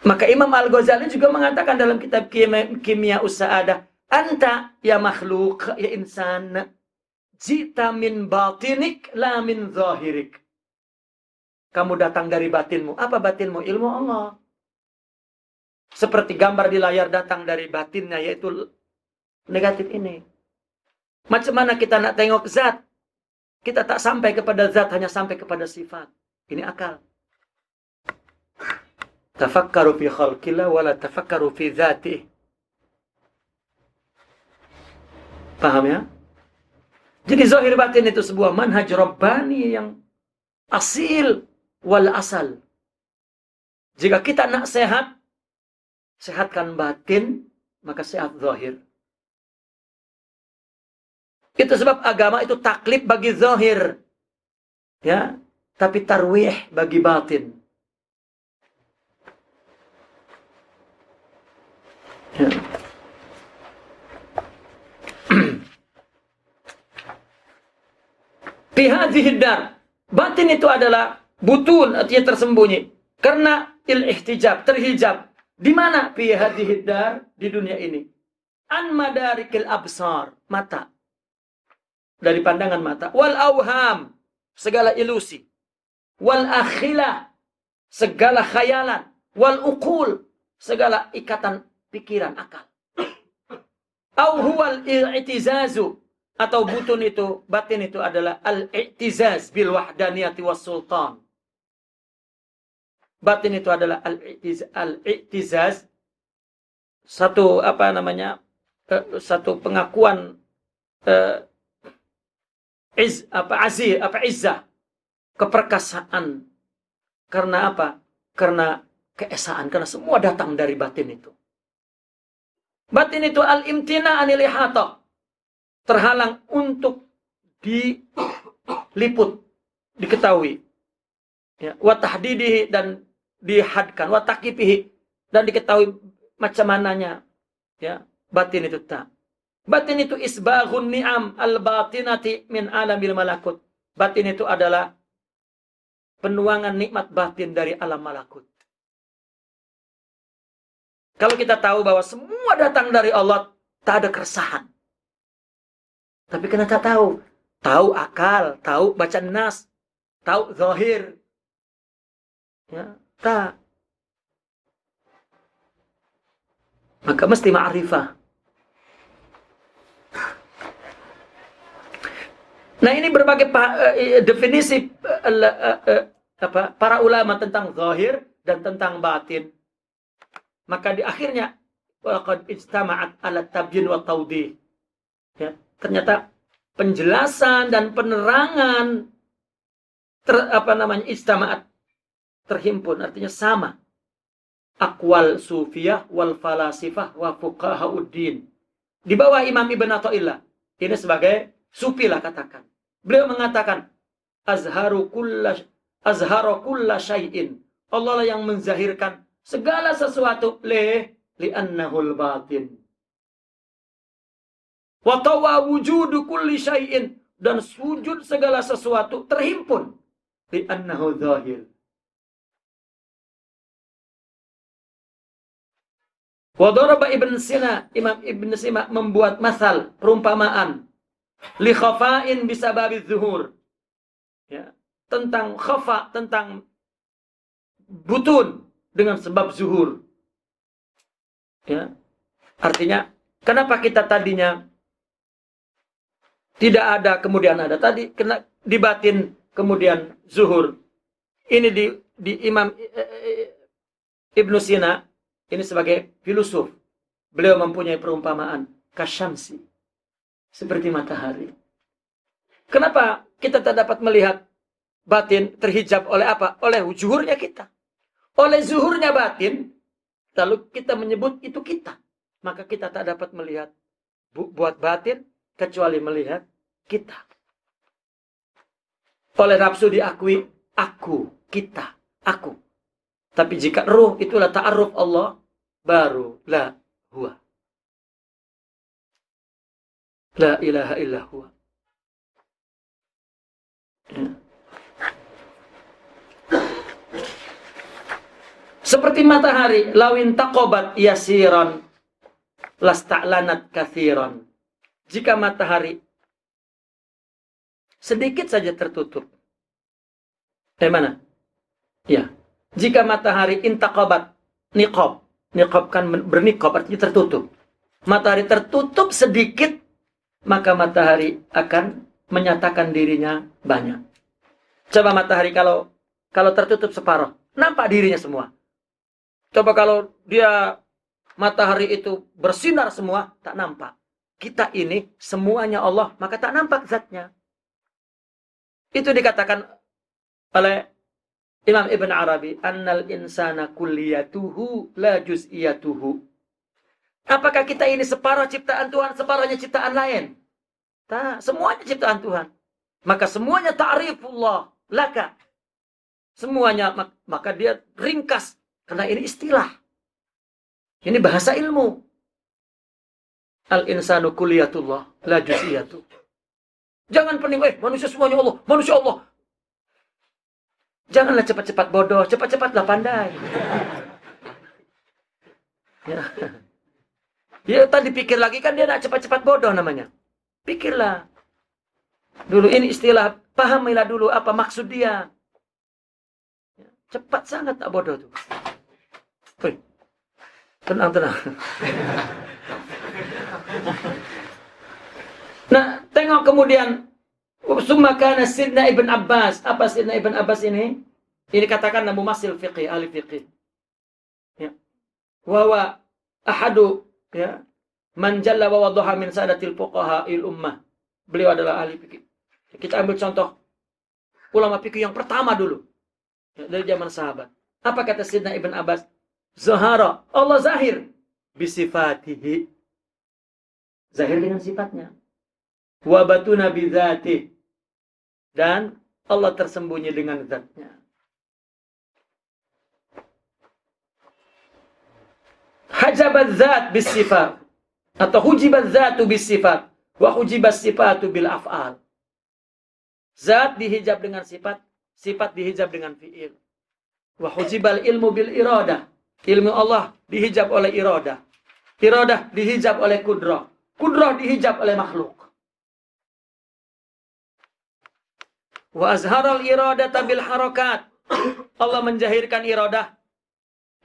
Maka Imam Al-Ghazali juga mengatakan dalam kitab Kimia Us-Sa'adah, anta ya makhluk ya insan, jita min batinik la min zahirik. Kamu datang dari batinmu. Apa batinmu? Ilmu Allah. Seperti gambar di layar datang dari batinnya, yaitu negatif ini. Macam mana kita nak tengok zat? Kita tak sampai kepada zat, hanya sampai kepada sifat. Ini akal. Tafakkaru fi khalqillah wala tafakkaru fi dzatih. Paham ya? Jadi zahir batin itu sebuah manhaj rabbani yang asil wal asal. Jika kita nak sehat, sehatkan batin, maka sehat zahir. Itu sebab agama itu taklif bagi zahir. Ya, tapi tarwih bagi batin. Ya. Fi hadhihi dar. Batin itu adalah butun, artinya tersembunyi. Karena il-ihtijab, terhijab. Di mana fi hadhihi dar? Di dunia ini. An madarikil absar, mata. Dari pandangan mata. Wal auham, segala ilusi. Wal akhilah, segala khayalan. Wal uqul, segala ikatan pikiran, akal. Au huwal i'tizazu, atau butun itu, batin itu adalah al-i'tizaz bil wahdaniyati was sultan. Batin itu adalah al-i'tizaz, satu satu pengakuan izzah, keperkasaan. Karena apa? Karena keesaan, karena semua datang dari batin itu. Batin itu al-imtina anil ihata, terhalang untuk diliput, diketahui. Ya, wa tahdidihi, dan dihadkan, wa taqifihi, dan diketahui macam mananya. Ya, batin itu tak. Batin itu isbaghun ni'am al-batinati min alamil malakut. Batin itu adalah penuangan nikmat batin dari alam malakut. Kalau kita tahu bahwa semua datang dari Allah, tak ada keresahan. Tapi karena tak tahu. Tahu akal, tahu baca nas, tahu zahir. Ya, tak. Maka mesti ma'rifah. Nah, ini berbagai definisi para ulama tentang zahir dan tentang batin. Maka di akhirnya waqad ijtama'at 'ala tabyin wa tawdih. Ya, ternyata penjelasan dan penerangan ijtama'at, terhimpun, artinya sama. Aqwal sufiyah wal falasifah wa fuqahauddin. Di bawah Imam Ibn Athaillah. Ini sebagai sufi lah katakan. Beliau mengatakan azharu kulla syai'in. Allah lah yang menzahirkan segala sesuatu li'annahul batin. Wa tawa wujudu kulli syai'in, dan wujud segala sesuatu terhimpun li'annahu zahir. Wa daraba Ibn Sina, Imam Ibn Sina membuat masal, perumpamaan li khafa'in bisababi zuhur. Ya, tentang khafa, tentang butun dengan sebab zuhur. Ya. Artinya, kenapa kita tadinya tidak ada, kemudian ada. Tadi kena dibatin, kemudian zuhur. Ini di Imam Ibn Sina, ini sebagai filosof. Beliau mempunyai perumpamaan kasyamsi, seperti matahari. Kenapa kita tak dapat melihat batin terhijab oleh apa? Oleh zuhurnya kita. Oleh zuhurnya batin, lalu kita menyebut itu kita. Maka kita tak dapat melihat buat batin, kecuali melihat kita. Oleh nafsu diakui aku, kita, aku. Tapi jika ruh itulah ta'aruf Allah, baru la huwa. La ilaha illa huwa. Ya. Seperti matahari, lawin taqobat yasiran lasta'lanat kathiran. Jika matahari sedikit saja tertutup. Mana? Ya. Jika matahari intaqobat niqab. Niqab kan berniqab, artinya tertutup. Matahari tertutup sedikit, maka matahari akan menyatakan dirinya banyak. Coba matahari kalau tertutup separuh, nampak dirinya semua. Coba kalau dia matahari itu bersinar semua, tak nampak. Kita ini semuanya Allah, maka tak nampak zatnya. Itu dikatakan oleh Imam Ibn Arabi, annal insana kulliyatuhu la juz'iyatuhu. Apakah kita ini separuh ciptaan Tuhan, separuhnya ciptaan lain? Tak, semuanya ciptaan Tuhan. Maka semuanya ta'rifullah laka. Semuanya, maka dia ringkas. Karena ini istilah. Ini bahasa ilmu. Al-insanu kulliyatullah la juz'iyatuh. Jangan pening, manusia semuanya Allah, manusia Allah. Janganlah cepat-cepat bodoh, cepat-cepatlah pandai. Ya. Dia tadi pikir lagi kan dia nak cepat-cepat bodoh namanya. Pikirlah. Dulu ini istilah, pahamilah dulu apa maksud dia. Cepat sangat tak bodoh tuh. Tenang. Nah, tengok kemudian summa kana Sidna Ibn Abbas. Apa Sidna Ibn Abbas ini? Ini katakan namu masil fiqih, ahli fiqih. Ya. Wa ahadu ya man jalla wa wadaha min sadatil fuqaha il ummah. Beliau adalah ahli fikih. Kita ambil contoh ulama fikih yang pertama dulu. Ya, dari zaman sahabat. Apa kata Sidna Ibn Abbas? Zahara, Allah zahir bisifatihi. Zahir dengan sifatnya. Wa batuna bidzatih. Dan Allah tersembunyi dengan zatnya. Hajabat zat bisifat. Atau hujibat zatu bisifat. Wa hujibat sifatu bil af'al. Zat dihijab dengan sifat. Sifat dihijab dengan fi'il. Wa hujibal ilmu bil iradah. Ilmu Allah dihijab oleh iradah. Iradah dihijab oleh kudrah. Kudrah dihijab oleh makhluk. Wa azharal iradata bil harakat. Allah menjahirkan iradah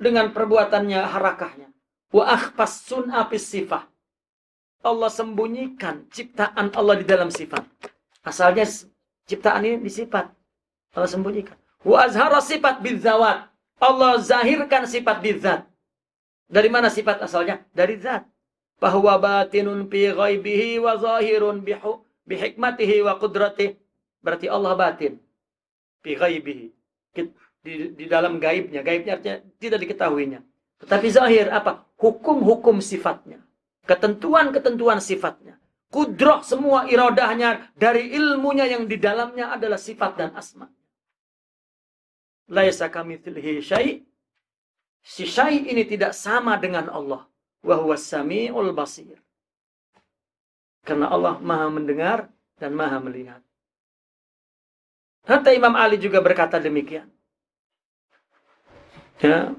dengan perbuatannya, harakahnya. Wa akhfas sun'a fis sifah. Allah sembunyikan ciptaan Allah di dalam sifat. Asalnya ciptaan ini di sifat. Allah sembunyikan. Wa azhara sifat bidzawat. Allah zahirkan sifat bidzat. Dari mana sifat asalnya? Dari zat. Bahwa batinun fi ghaibihi wa zahirun bihikmatihi wa qudratihi. Berarti Allah batin. Fi ghaibihi. Di dalam gaibnya. Gaibnya artinya tidak diketahuinya. Tetapi zahir apa? Hukum-hukum sifatnya. Ketentuan-ketentuan sifatnya. Kudrah semua iradahnya. Dari ilmunya yang di dalamnya adalah sifat dan asma. Laisa kamitslihi syai'. Si syai' ini tidak sama dengan Allah. Wa huwas sami'ul basir. Karena Allah maha mendengar dan maha melihat. Hatta Imam Ali juga berkata demikian. Ya.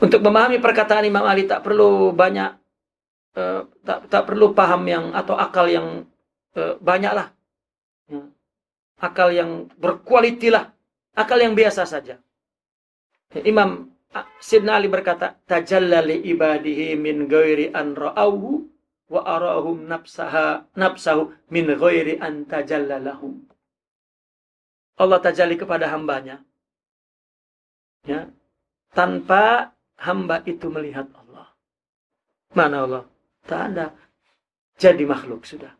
Untuk memahami perkataan Imam Ali tak perlu banyak, tak perlu paham yang atau akal yang banyaklah. Ya. Akal yang berkualiti lah. Akal yang biasa saja. Imam Sidna Ali berkata, tajalla li ibadihi min ghairi an ra'awhu wa arahum nafsahu min ghairi an tajalla lahum. Allah tajalli kepada hambanya. Ya, tanpa hamba itu melihat Allah. Mana Allah? Tak ada. Jadi makhluk sudah.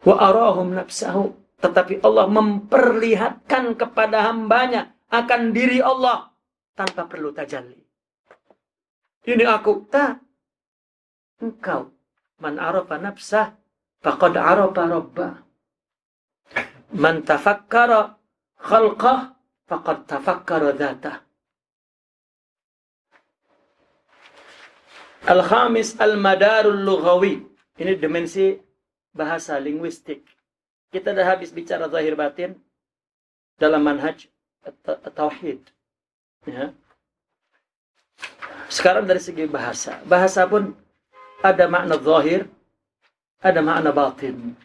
Wa arahum nafsahu. Tetapi Allah memperlihatkan kepada hambanya akan diri Allah. Tanpa perlu tajalli. Ini aku. Tak. Engkau. Man arafa nafsah. Faqad arafa rabbah. Man tafakkara khalqah. Faqad tafakkara dhatah. Al-khamis al-madarul lughawi. Ini dimensi bahasa linguistik. Kita dah habis bicara zahir batin dalam manhaj tauhid. Ya. Sekarang dari segi bahasa. Bahasa pun ada makna zahir, ada makna batin.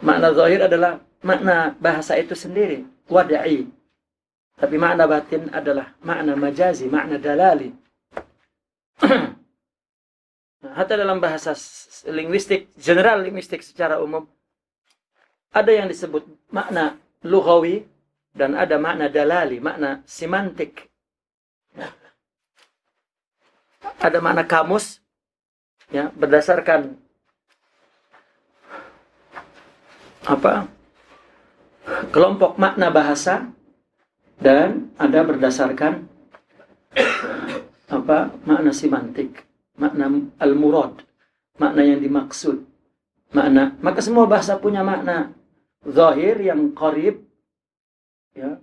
Makna zahir adalah makna bahasa itu sendiri, wada'i. Tapi makna batin adalah makna majazi, makna dalali. Hatta dalam bahasa linguistik, general linguistik secara umum, ada yang disebut makna lughawi dan ada makna dalali, makna semantik. Ada makna kamus, ya, berdasarkan kelompok makna bahasa, dan ada berdasarkan makna semantik, makna al-murad, makna yang dimaksud. Maka semua bahasa punya makna zahir yang qarib, ya.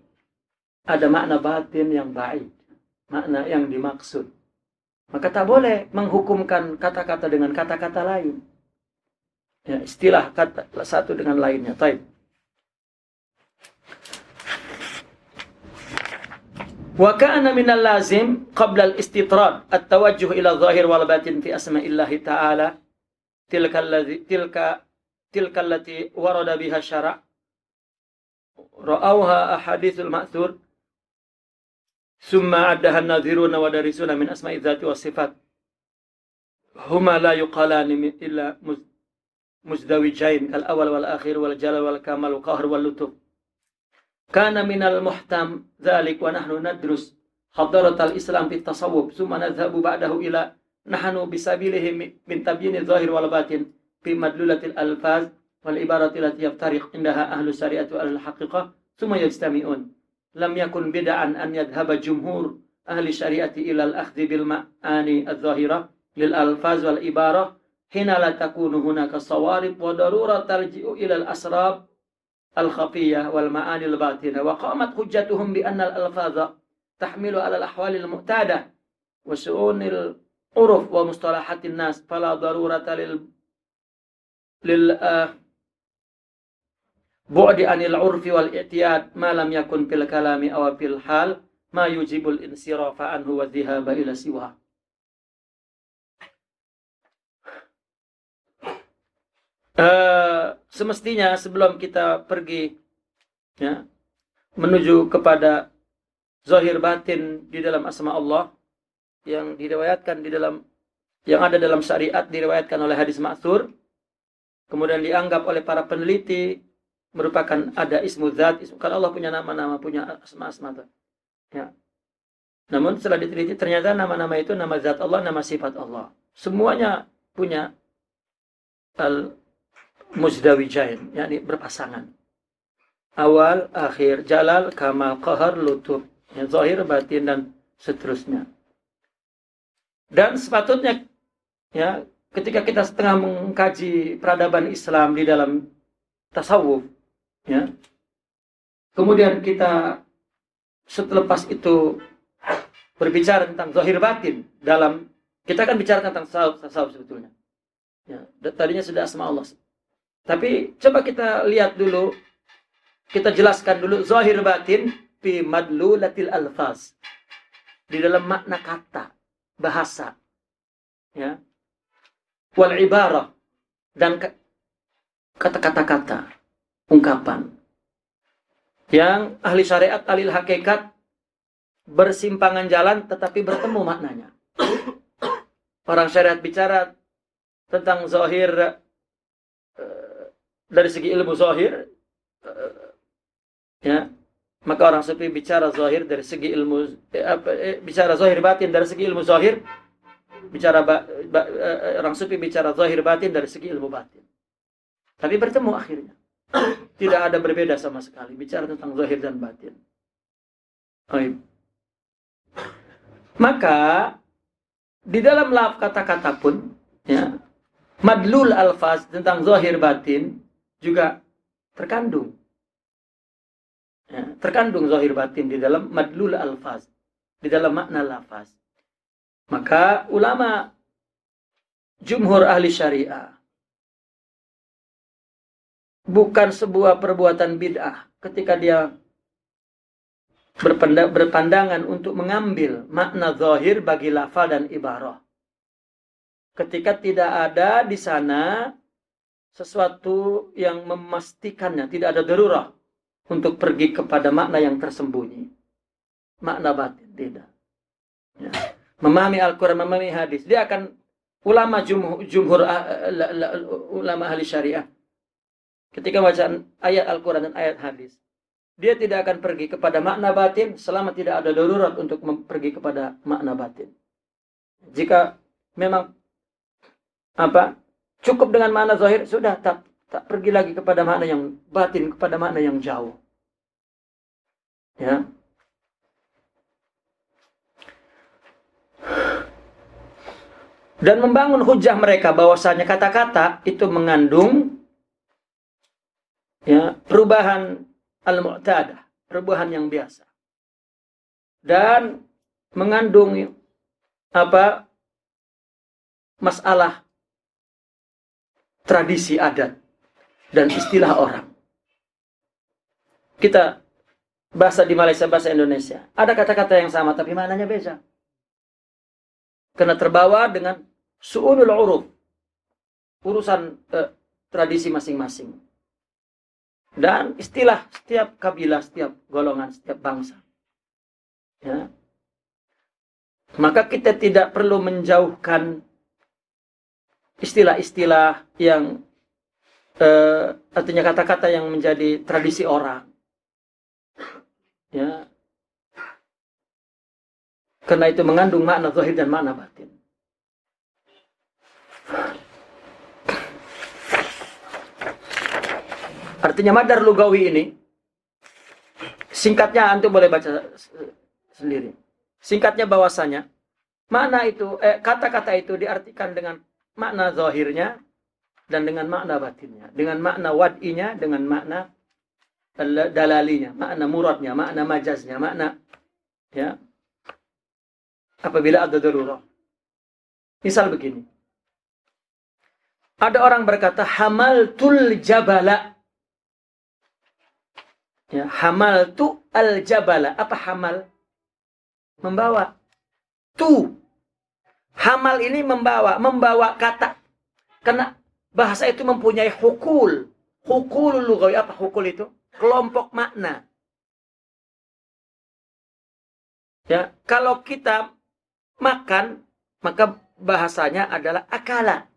Ada makna batin yang ba'id, makna yang dimaksud. Maka tak boleh menghukumkan kata-kata dengan kata-kata lain. Ya, istilah kata satu dengan lainnya. Taib. Wa kana minal lazim qabla al-istitrad at-tawajjuh ila zahir wal batin fi asma'illahi ta'ala tilka allati warada biha syara' ra'awha ahadithul ma'thur summa addaha an-nadhiruna wa darisuna min asma'i dzati was sifat huma la yuqalani illa muzdawijain kal awal wal akhir wal jalal wal kamal wal qahr wal lutuf. Kana minal muhtam dzalik wa nahnu nadrus hadaratal islam fit tasawuf summa nadhhabu ba'dahu ila nahnu bisabilihi min tabyin zahir wal batin fi madlulatil alfaz wal ibarati allati yaftariq indaha ahlu syari'ati wal haqiqah summa yajtami'un. Lam yakun bid'an an yadhhaba jumhur ahli syari'ati ila al-akhdhi bil ma'ani adh-dhahira lil alfaz wal ibarah hina la takunu hunaka sawarib wa darurat tarji'u ila al-asrab al-khafiyah wal ma'ani al-batinah wa qamat hujjatuhum bi anna al-alfaza tahmilu ala al-ahwal al-mu'tadah wa su'unil uruf wa mustalahatin nas fala darurata lil bu'di anil urfi wal i'tiyad ma lam yakun fil kalami aw fil hal ma yujibul insirafa anhu wa dhihaba ila siwa. Semestinya sebelum kita pergi, ya, menuju kepada zahir batin di dalam asma Allah yang diriwayatkan yang ada dalam syariat, diriwayatkan oleh hadis ma'tsur, kemudian dianggap oleh para peneliti merupakan ada ismu zat. Kalau Allah punya nama-nama, punya asma-asma. Ya. Namun setelah diteliti ternyata nama-nama itu nama zat Allah, nama sifat Allah. Semuanya punya al-muzdawijain, yakni berpasangan. Awal, akhir, jalal, kamal, qahar, lutuf, ya, zahir, batin, dan seterusnya. Dan sepatutnya, ya, ketika kita setengah mengkaji peradaban Islam di dalam tasawuf, ya, kemudian kita selepas itu berbicara tentang zahir batin dalam, kita kan bicara tentang tasawuf sebetulnya. Ya, tadinya sudah asma Allah. Tapi coba kita lihat dulu, kita jelaskan dulu zahir batin fi madlulatil alfaz. Di dalam makna kata, bahasa. Ya. Wal ibarah, dan kata-kata, ungkapan. Yang ahli syariat, ahli hakikat bersimpangan jalan tetapi bertemu maknanya. Orang syariat bicara tentang zahir dari segi ilmu zahir, ya, maka orang sufi bicara zahir dari segi ilmu, bicara zahir batin dari segi ilmu zahir, orang sufi bicara zahir batin dari segi ilmu batin. Tapi bertemu akhirnya. Tidak ada berbeda sama sekali bicara tentang zahir dan batin. Baik. Maka di dalam lafaz kata-kata pun, ya, madlul alfaz tentang zahir batin juga terkandung. Ya, terkandung zahir batin di dalam madlul alfaz, di dalam makna lafaz. Maka ulama jumhur ahli syariah, bukan sebuah perbuatan bid'ah ketika dia berpandangan untuk mengambil makna zahir bagi lafal dan ibarah. Ketika tidak ada di sana sesuatu yang memastikannya, tidak ada darurah untuk pergi kepada makna yang tersembunyi. Makna batin, tidak. Ya. Memahami Al-Quran, memahami hadis. Dia akan, ulama jumhur ulama ahli syariah, ketika bacaan ayat Al-Quran dan ayat hadis, dia tidak akan pergi kepada makna batin selama tidak ada darurat untuk pergi kepada makna batin. Jika memang cukup dengan makna zahir, sudah tak pergi lagi kepada makna yang batin, kepada makna yang jauh. Ya. Dan membangun hujah mereka bahwasanya kata-kata itu mengandung, ya, perubahan al-mu'tadah, perubahan yang biasa. Dan mengandung masalah tradisi adat dan istilah orang. Kita bahasa di Malaysia, bahasa Indonesia, ada kata-kata yang sama tapi maknanya beda. Karena terbawa dengan su'unul uruf, urusan tradisi masing-masing. Dan istilah setiap kabilah, setiap golongan, setiap bangsa. Ya. Maka kita tidak perlu menjauhkan istilah-istilah yang artinya kata-kata yang menjadi tradisi orang. Ya. Karena itu mengandung makna zahir dan makna batin. Artinya madar lugawi ini, singkatnya antum boleh baca sendiri. Singkatnya bahwasanya makna itu, kata-kata itu diartikan dengan makna zahirnya dan dengan makna batinnya, dengan makna wad'inya, dengan makna dalalinya, makna muradnya, makna majaznya, makna, ya, apabila ada darurah. Misal begini. Ada orang berkata hamaltul jabala. Ya, hamaltu al-jabala. Apa hamal? Membawa. Tu. Hamal ini membawa kata. Karena bahasa itu mempunyai hukul. Hukul lughawi. Apa hukul itu? Kelompok makna. Ya, kalau kita makan, maka bahasanya adalah akala.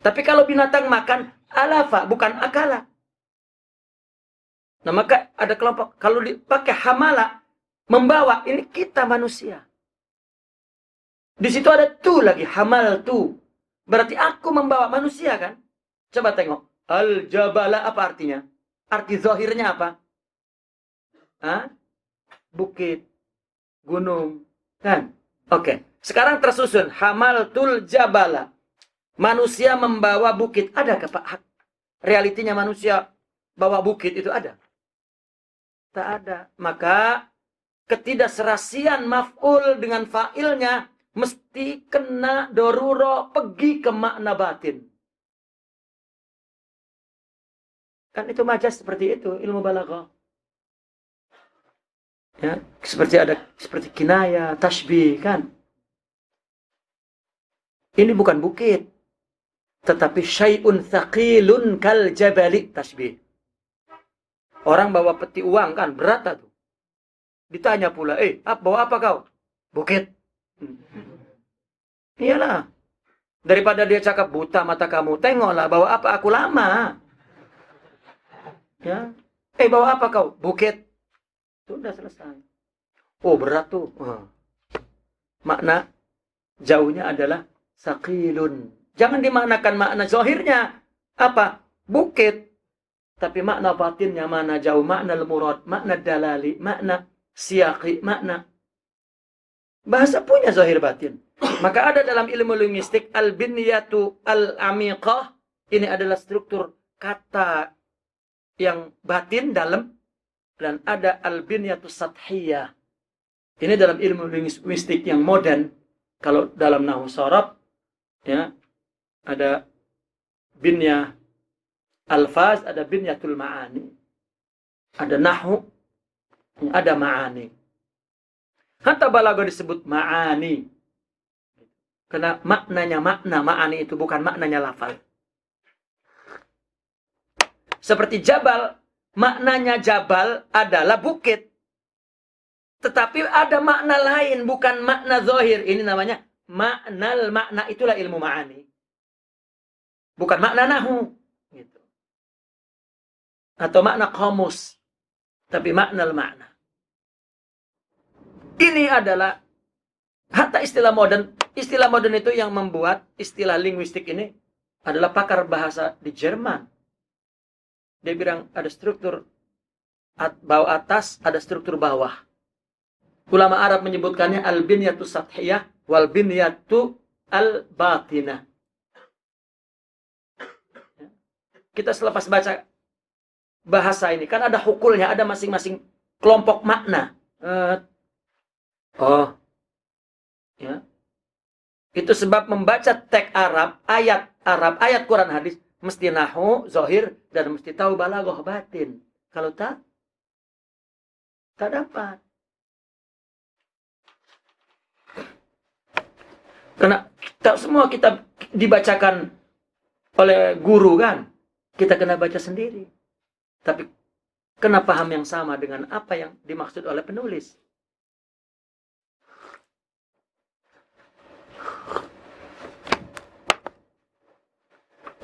Tapi kalau binatang makan, alafa, bukan akala. Nah, maka ada kelompok, kalau dipakai hamala, membawa, ini kita manusia. Di situ ada tu lagi, hamal tu. Berarti aku membawa manusia kan? Coba tengok. Al-jabala apa artinya? Arti zahirnya apa? Hah? Bukit, gunung, kan? Oke. Sekarang tersusun. Hamaltul jabala. Manusia membawa bukit. Adakah Pak? Realitinya manusia bawa bukit itu ada? Tak ada. Maka ketidakserasian maf'ul dengan fa'ilnya mesti kena doruro pergi ke makna batin. Kan itu majaz seperti itu, ilmu balaghah. Ya, seperti kinaya, tashbih kan. Ini bukan bukit, tetapi syai'un thaqilun kal jabali, tashbih. Orang bawa peti uang kan, berat tuh. Ditanya pula, bawa apa kau? Bukit. Iyalah. Daripada dia cakap buta mata kamu, tengoklah bawa apa, aku lama. Ya. Bawa apa kau? Bukit. Sudah selesai. Oh, berat tuh. Makna jauhnya adalah saqilun. Jangan dimaknakan makna zahirnya. Apa? Bukit. Tapi makna batinnya mana jauh, makna al-murad, makna dalali, makna siyaqi, makna. Bahasa punya zahir batin. Maka ada dalam ilmu linguistik al-binyatu al-amiqah. Ini adalah struktur kata yang batin dalam. Dan ada al-binyatu sathiyah. Ini dalam ilmu linguistik yang modern. Kalau dalam nahwu sharaf, ya, ada binyah alfaz, ada binyatul ma'ani. Ada nahwu, ada ma'ani. Hatta balaghah disebut ma'ani. Karena maknanya makna, ma'ani itu bukan maknanya lafal. Seperti jabal, maknanya jabal adalah bukit. Tetapi ada makna lain, bukan makna zahir. Ini namanya makna, itulah ilmu ma'ani. Bukan makna nahwu. Gitu. Atau makna qamus. Tapi makna. Ini adalah hatta istilah modern. Istilah modern itu yang membuat istilah linguistik ini adalah pakar bahasa di Jerman. Dia bilang ada struktur bawah atas, ada struktur bawah. Ulama Arab menyebutkannya al-binyatu sathiyah wal binyatu al-batinah. Kita selepas baca bahasa ini, kan ada hukulnya, ada masing-masing kelompok makna. Ya. Itu sebab membaca teks Arab, ayat Quran hadis, mesti nahwu, zahir, dan mesti tahu balaghah batin. Kalau tak dapat. Karena semua kita dibacakan oleh guru kan. Kita kena baca sendiri. Tapi kena paham yang sama dengan apa yang dimaksud oleh penulis.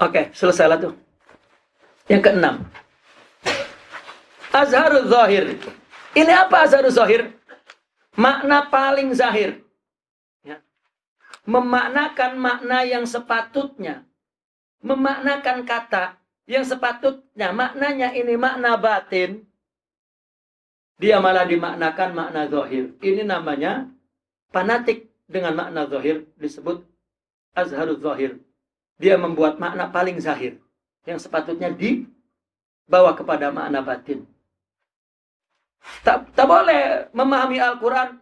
Oke, selesailah tuh. Yang keenam. Azharul zahir. Ini apa azharul zahir? Makna paling zahir. Ya. Memaknakan makna yang sepatutnya. Memaknakan kata yang sepatutnya. Maknanya ini makna batin. Dia malah dimaknakan makna zahir. Ini namanya fanatik dengan makna zahir disebut azharul zahir. Dia membuat makna paling zahir yang sepatutnya dibawa kepada makna batin. Tak boleh memahami Al-Quran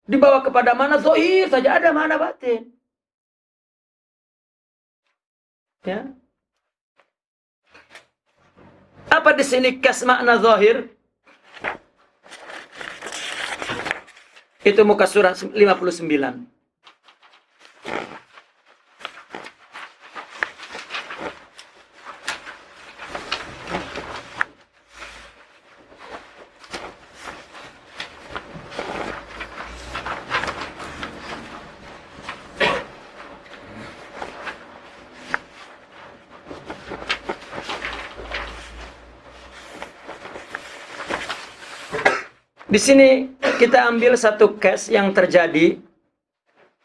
dibawa kepada makna zahir saja, ada makna batin. Ya. Apa di sini kas makna zahir? Itu muka surat 59. Di sini kita ambil satu case yang terjadi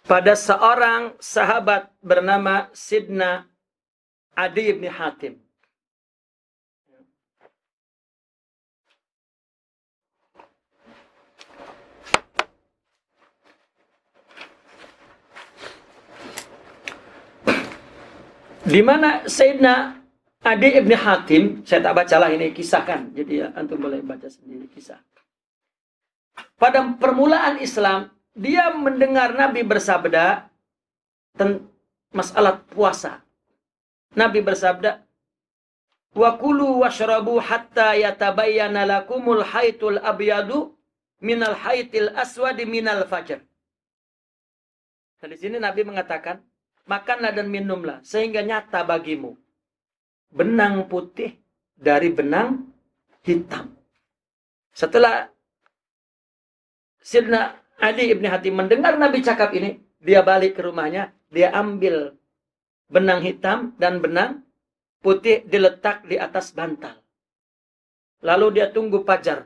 pada seorang sahabat bernama Sidna Adi ibn Hatim. Di mana Sayyidina Adi ibn Hatim, saya tak bacalah ini kisah kan, jadi ya, antum boleh baca sendiri kisah. Pada permulaan Islam, dia mendengar Nabi bersabda masalah puasa. Nabi bersabda, "Wa kulu washrabu hatta yatabayyana lakumul haitul abyadu minal haitil aswadi minal fajr." Nah, di sini Nabi mengatakan, makanlah dan minumlah sehingga nyata bagimu benang putih dari benang hitam. Setelah Sayyidina Adi ibn Hatim mendengar Nabi cakap ini, dia balik ke rumahnya, dia ambil benang hitam dan benang putih diletak di atas bantal. Lalu dia tunggu fajar.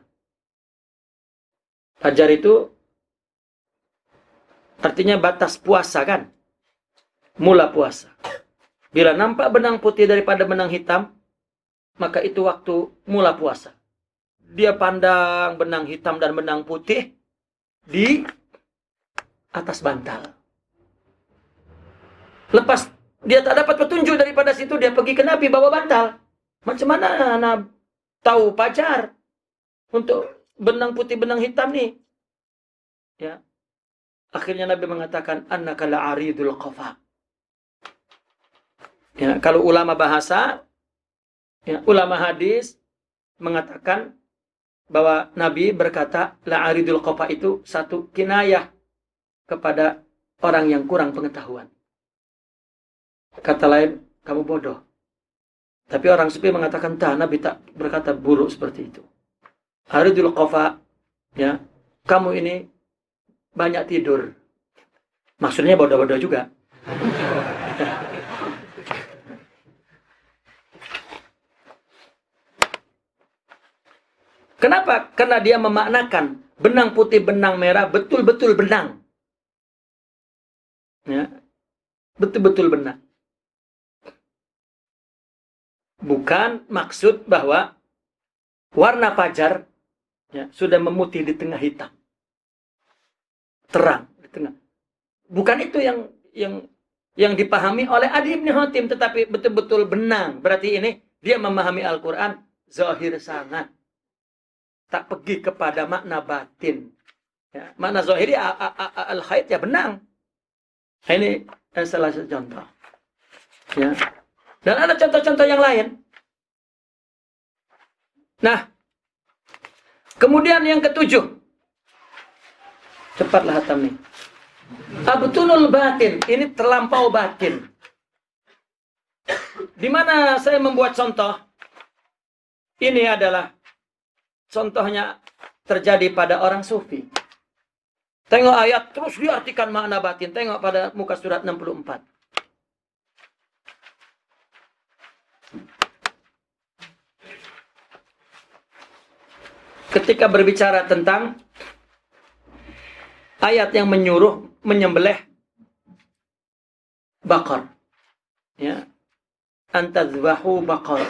Fajar itu artinya batas puasa kan? Mula puasa. Bila nampak benang putih daripada benang hitam, maka itu waktu mula puasa. Dia pandang benang hitam dan benang putih di atas bantal. Lepas dia tak dapat petunjuk daripada situ, dia pergi ke Nabi bawa bantal. Macam mana Nabi tahu pajar untuk benang putih benang hitam nih? Ya. Akhirnya Nabi mengatakan, annaka la'aridul qafa. Ya, kalau ulama bahasa, ya, ulama hadis mengatakan bahwa Nabi berkata la'aridul qafa itu satu kinayah kepada orang yang kurang pengetahuan. Kata lain, kamu bodoh. Tapi orang sufi mengatakan Nabi tak berkata buruk seperti itu. Aridul qafa, ya, kamu ini banyak tidur. Maksudnya bodoh-bodoh juga. Kenapa? Karena dia memaknakan benang putih, benang merah, betul-betul benang. Ya, betul-betul benang. Bukan maksud bahwa warna fajar ya, sudah memutih di tengah hitam. Terang di tengah. Bukan itu yang dipahami oleh Adi ibn Hatim, tetapi betul-betul benang. Berarti ini dia memahami Al-Quran zahir sangat. Tak pergi kepada makna batin. Ya, makna zahiri al-haid ya benang. Ini salah satu contoh. Ya. Dan ada contoh-contoh yang lain. Nah, kemudian yang ketujuh. Cepatlah Hatam nih. Abtulul batin. Ini terlampau batin. Di mana saya membuat contoh. Ini adalah contohnya terjadi pada orang sufi. Tengok ayat, terus diartikan makna batin. Tengok pada muka surat 64. Ketika berbicara tentang ayat yang menyuruh menyembelih bakar. Ya. Antadzbahu bakar.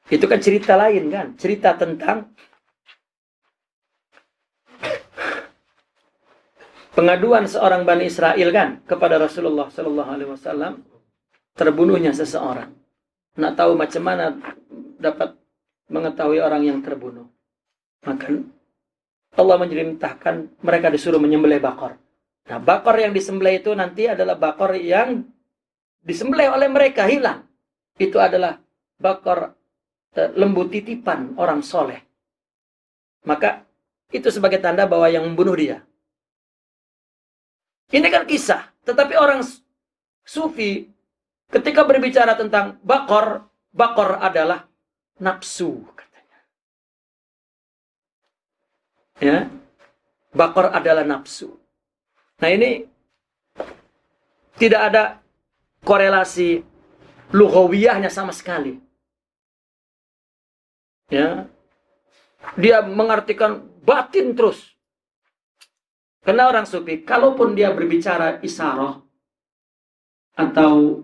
Itu kan cerita lain kan, cerita tentang pengaduan seorang Bani Israel kan kepada Rasulullah Sallallahu Alaihi Wasallam, terbunuhnya seseorang. Nak tahu macam mana dapat mengetahui orang yang terbunuh? Maka Allah memerintahkan mereka disuruh menyembelih bakar. Nah, bakar yang disembelih itu nanti adalah bakar yang disembelih oleh mereka hilang. Itu adalah bakar lembu titipan orang soleh. Maka itu sebagai tanda bahwa yang membunuh dia. Ini kan kisah. Tetapi orang sufi ketika berbicara tentang bakar adalah nafsu katanya. Ya. Bakar adalah nafsu. Nah ini tidak ada korelasi lughawiyahnya sama sekali. Ya, Dia mengartikan batin terus. Karena orang sufi, kalaupun dia berbicara isyarah atau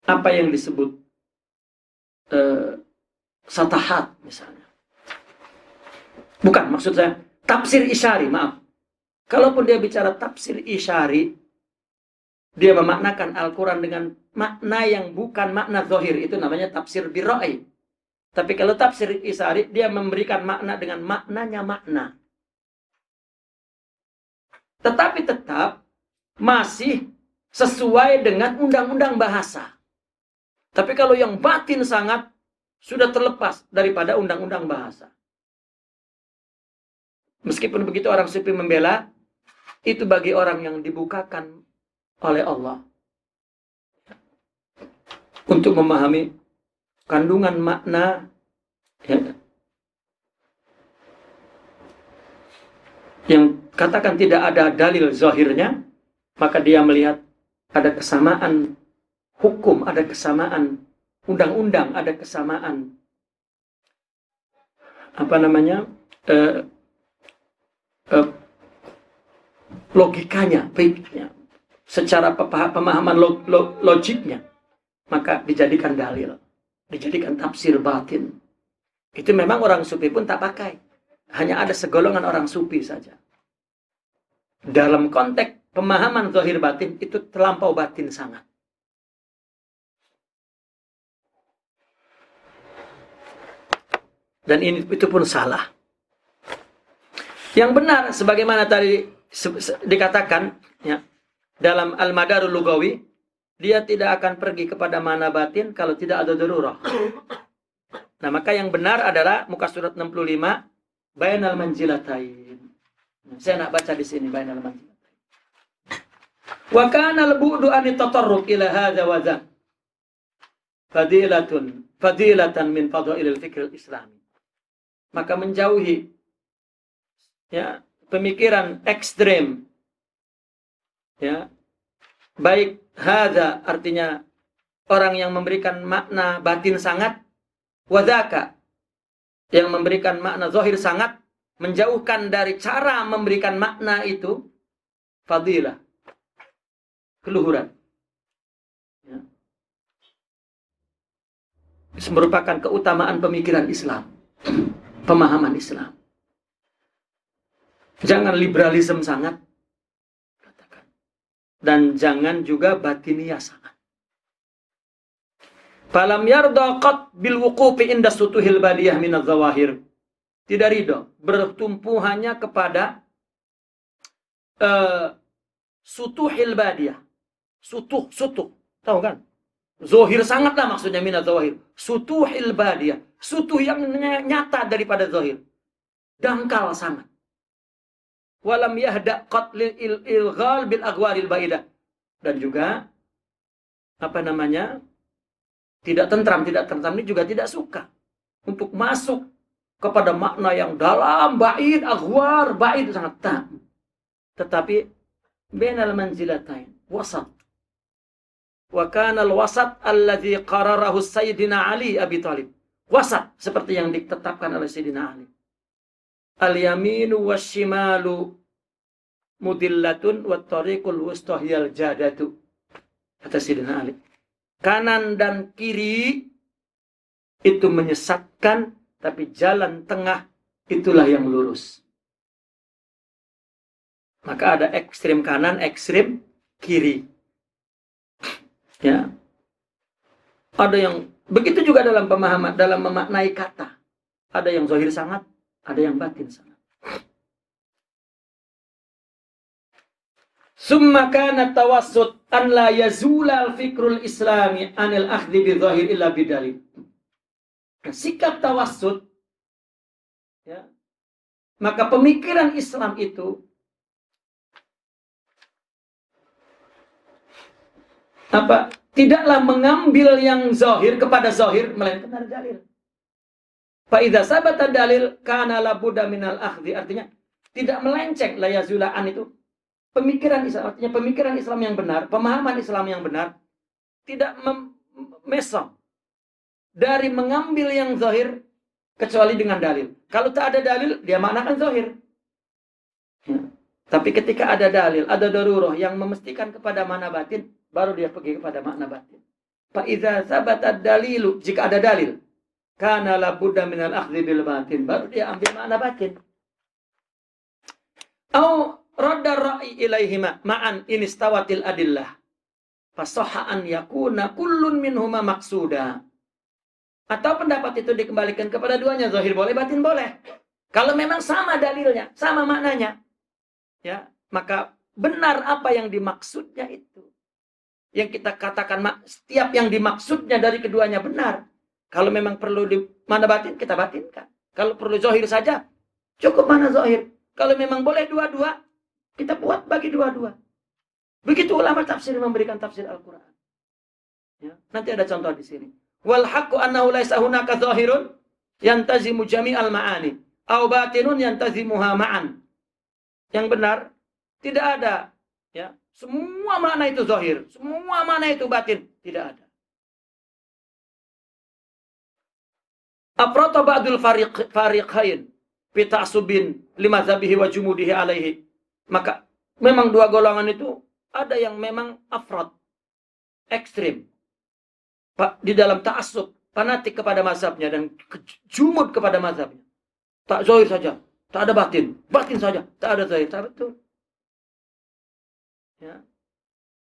apa yang disebut satahat misalnya. Bukan, maksud saya tafsir isyari, maaf. Kalaupun dia bicara tafsir isyari, dia memaknakan Al-Quran dengan makna yang bukan makna zahir, itu namanya tafsir birra'i. Tapi kalau tafsir isyari, dia memberikan makna dengan maknanya makna. Tetapi tetap masih sesuai dengan undang-undang bahasa. Tapi kalau yang batin sangat sudah terlepas daripada undang-undang bahasa. Meskipun begitu orang sufi membela, itu bagi orang yang dibukakan oleh Allah untuk memahami kandungan makna, ya, yang katakan tidak ada dalil zahirnya, maka dia melihat ada kesamaan hukum, ada kesamaan undang-undang, ada kesamaan logikanya, baiknya, secara pemahaman logiknya, maka dijadikan dalil, dijadikan tafsir batin. Itu memang orang sufi pun tak pakai. Hanya ada segolongan orang sufi saja. Dalam konteks pemahaman zahir batin, itu terlampau batin sangat. Dan itu pun salah. Yang benar, sebagaimana tadi dikatakan, ya, dalam Al-Madarul Lugawi, dia tidak akan pergi kepada mana batin kalau tidak ada darurah. Nah, maka yang benar adalah muka surat 65, Bainal Manzilatain. Saya nak baca di sini, Bainal Manzilatain. Wa kana al-bu'du an tatarruk ila hadza wa dza. Fadilatan min fadailil fikr al-islami. Maka menjauhi, ya, pemikiran ekstrem, ya, baik hadza artinya orang yang memberikan makna batin sangat, wadzaka yang memberikan makna zahir sangat, menjauhkan dari cara memberikan makna itu fadilah, keluhuran, ya. Merupakan keutamaan pemikiran Islam, pemahaman Islam. Jangan liberalisme sangat, katakan. Dan jangan juga batiniyah sangat. Falam yarda qat bil wuqufi inda sutuhil badiyah min az-zawahir. Tidak ridho bertumpu hanya kepada sutuhil badiyah. Sutuh, tahu kan? Zahir sangatlah maksudnya min az-zawahir. Sutuhil badiyah, sutuh yang nyata daripada zahir. Dangkal sangat. Walam yahda qatlil ilghal bil aghwaril baidah. Dan juga tidak tentram ini juga tidak suka untuk masuk kepada makna yang dalam, ba'id, aghwar, ba'id sangat tak. Tetapi bainal manzilatain, wasat. Wa kana al-wasat alladhi qararahu Sayyidina Ali Abi Thalib. Wasat seperti yang ditetapkan oleh Sayyidina Ali. Al-yaminu wasyimalu mudillatun wat tariqul wusta hiyal jadatu. Kata Sayyidina Ali. Kanan dan kiri itu menyesatkan, tapi jalan tengah itulah yang lurus. Maka ada ekstrem kanan, ekstrem kiri. Ya. Ada yang begitu juga dalam pemahaman, dalam memaknai kata. Ada yang zahir sangat, ada yang batin sangat. Summa kana tawassut an la yazula al-fikrul islami anil akhdhi bi dhahir illa bidalil. Sikap tawassut, ya, maka pemikiran Islam itu tidaklah mengambil yang zahir kepada zahir melainkan dari dalil. Fa idza sabata dalil kana la budda minal akhdhi, artinya tidak melenceng, la yazula an itu pemikiran Islam, artinya pemikiran Islam yang benar, pemahaman Islam yang benar, tidak mesong dari mengambil yang zahir kecuali dengan dalil. Kalau tak ada dalil, dia maknakan zahir. Ya. Tapi ketika ada dalil, ada daruroh yang memastikan kepada makna batin, baru dia pergi kepada makna batin. Fa idza sabata dalilu, jika ada dalil, kana la budda minal akhdhi bil batin, baru dia ambil makna batin. Au radda ra'i ilaihima ma'an in istawatil adillah. Fasahha an yakuna kullun minhuma maqsuda. Atau pendapat itu dikembalikan kepada duanya, zahir boleh, batin boleh. Kalau memang sama dalilnya, sama maknanya, ya, maka benar apa yang dimaksudnya itu. Yang kita katakan setiap yang dimaksudnya dari keduanya benar. Kalau memang perlu di mana batin, kita batinkan. Kalau perlu zahir saja, cukup mana zahir. Kalau memang boleh dua-dua, kita buat bagi dua-dua. Begitu ulama tafsir memberikan tafsir Al-Quran. Ya, nanti ada contoh di sini. Wal haqqu annahu laisa hunaka zahirun yantazimu jami'al ma'ani aw batinun yantazimuha ma'an. Yang benar, tidak ada, ya, semua makna itu zahir, semua makna itu batin, tidak ada. Afrata ba'dul fariqain fi ta'subin limadzhabihi wa jumudihi alaihi. Maka memang dua golongan itu ada yang memang afrat, ekstrim, di dalam ta'assub, fanatik kepada mazhabnya dan jumud kepada mazhabnya. Tak zahir saja, tak ada batin, batin saja, tak ada zahir, tak betul. Ya.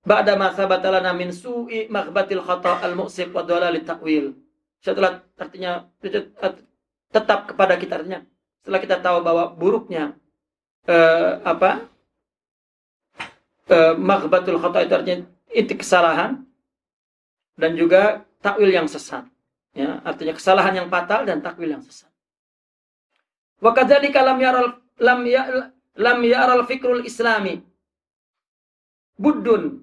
Ba'da ma sabata lana min su'i maghbatil khata' al-mu'sib wa dalalit ta'wil. Setelah artinya tetap kepada kita, artinya setelah kita tahu bahwa buruknya maghbatul khata' itu artinya inti kesalahan dan juga takwil yang sesat. Ya, artinya kesalahan yang fatal dan takwil yang sesat. Wa kadzalika lam yaral fikrul islami buddun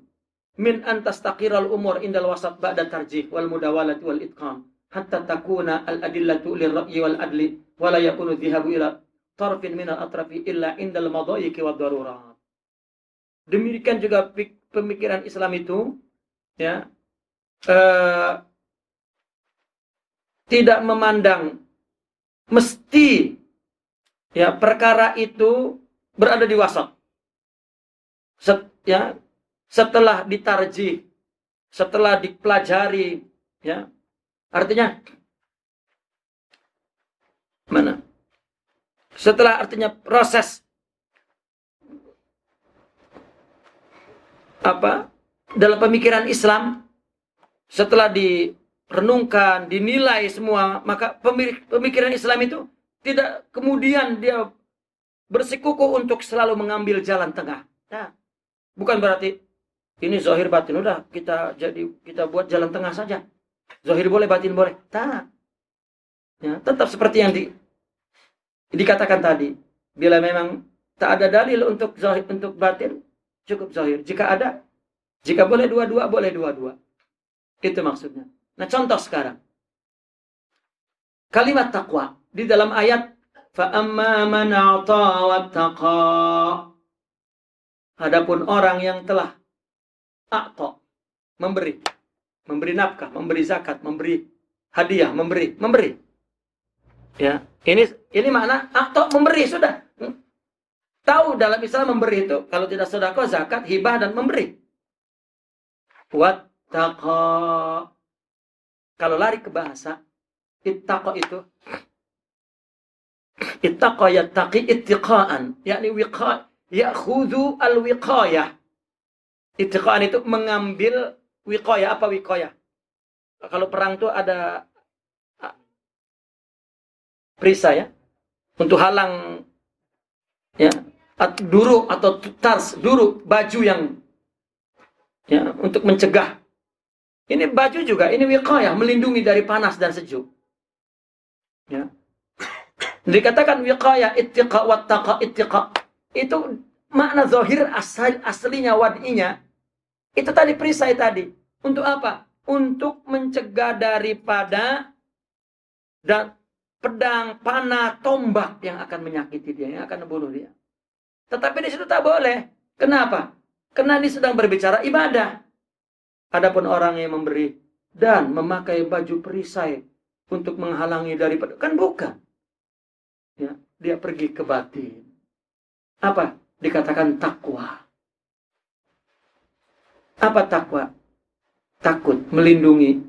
min an tastaqiral umur indal wasat ba'da tarjih wal mudawalati wal itqam hatta takuna al adillatu lir ra'yi wal adli wa la yakunu dhihabu ila tarfin min al atrafi illa indal madayiki wad darurat. Demikian juga pemikiran Islam itu, ya, tidak memandang mesti, ya, perkara itu berada di wasat. Ya, setelah ditarjih, setelah dipelajari, ya, artinya mana? Setelah artinya proses dalam pemikiran Islam, setelah direnungkan, dinilai semua, maka pemikiran Islam itu tidak kemudian dia bersikukuh untuk selalu mengambil jalan tengah. Nah, bukan berarti ini zahir batin udah kita buat jalan tengah saja. Zahir boleh, batin boleh. Tak. Ya, tetap seperti yang dikatakan tadi. Bila memang tak ada dalil untuk zahir, untuk batin, cukup zahir. Jika boleh dua-dua, boleh dua-dua. Itu maksudnya. Nah, contoh sekarang. Kalimat taqwa di dalam ayat fa amma man a'ta wattaqa. Adapun orang yang telah a'ta, memberi nafkah, memberi zakat, memberi hadiah, memberi. Ya, ini makna a'ta, memberi, sudah. Tahu dalam Islam memberi itu kalau tidak sedekah, zakat, hibah dan memberi. Wattaqa. Kalau lari ke bahasa, ittaqa itu ittaqa yattaqi ittiqaan, yakni ya'khudhu al-wiqayah. Ittiqaan itu mengambil wiqayah. Apa wiqayah? Kalau perang itu ada perisai, ya, untuk halang, ya, duru atau tars, duru, baju yang, ya, untuk mencegah. Ini baju juga, ini wiqayah, melindungi dari panas dan sejuk. Ya. Dikatakan wiqayah, ittiqa, wattaqa, ittiqa. Itu makna zahir aslinya, wad'inya. Itu tadi perisai tadi. Untuk apa? Untuk mencegah daripada pedang, panah, tombak yang akan menyakiti dia, yang akan membunuh dia. Tetapi di situ tak boleh. Kenapa? Karena ini sedang berbicara ibadah. Adapun orang yang memberi dan memakai baju perisai untuk menghalangi daripada, kan bukan. Ya, dia pergi ke batin. Apa? Dikatakan takwa. Apa takwa? Takut melindungi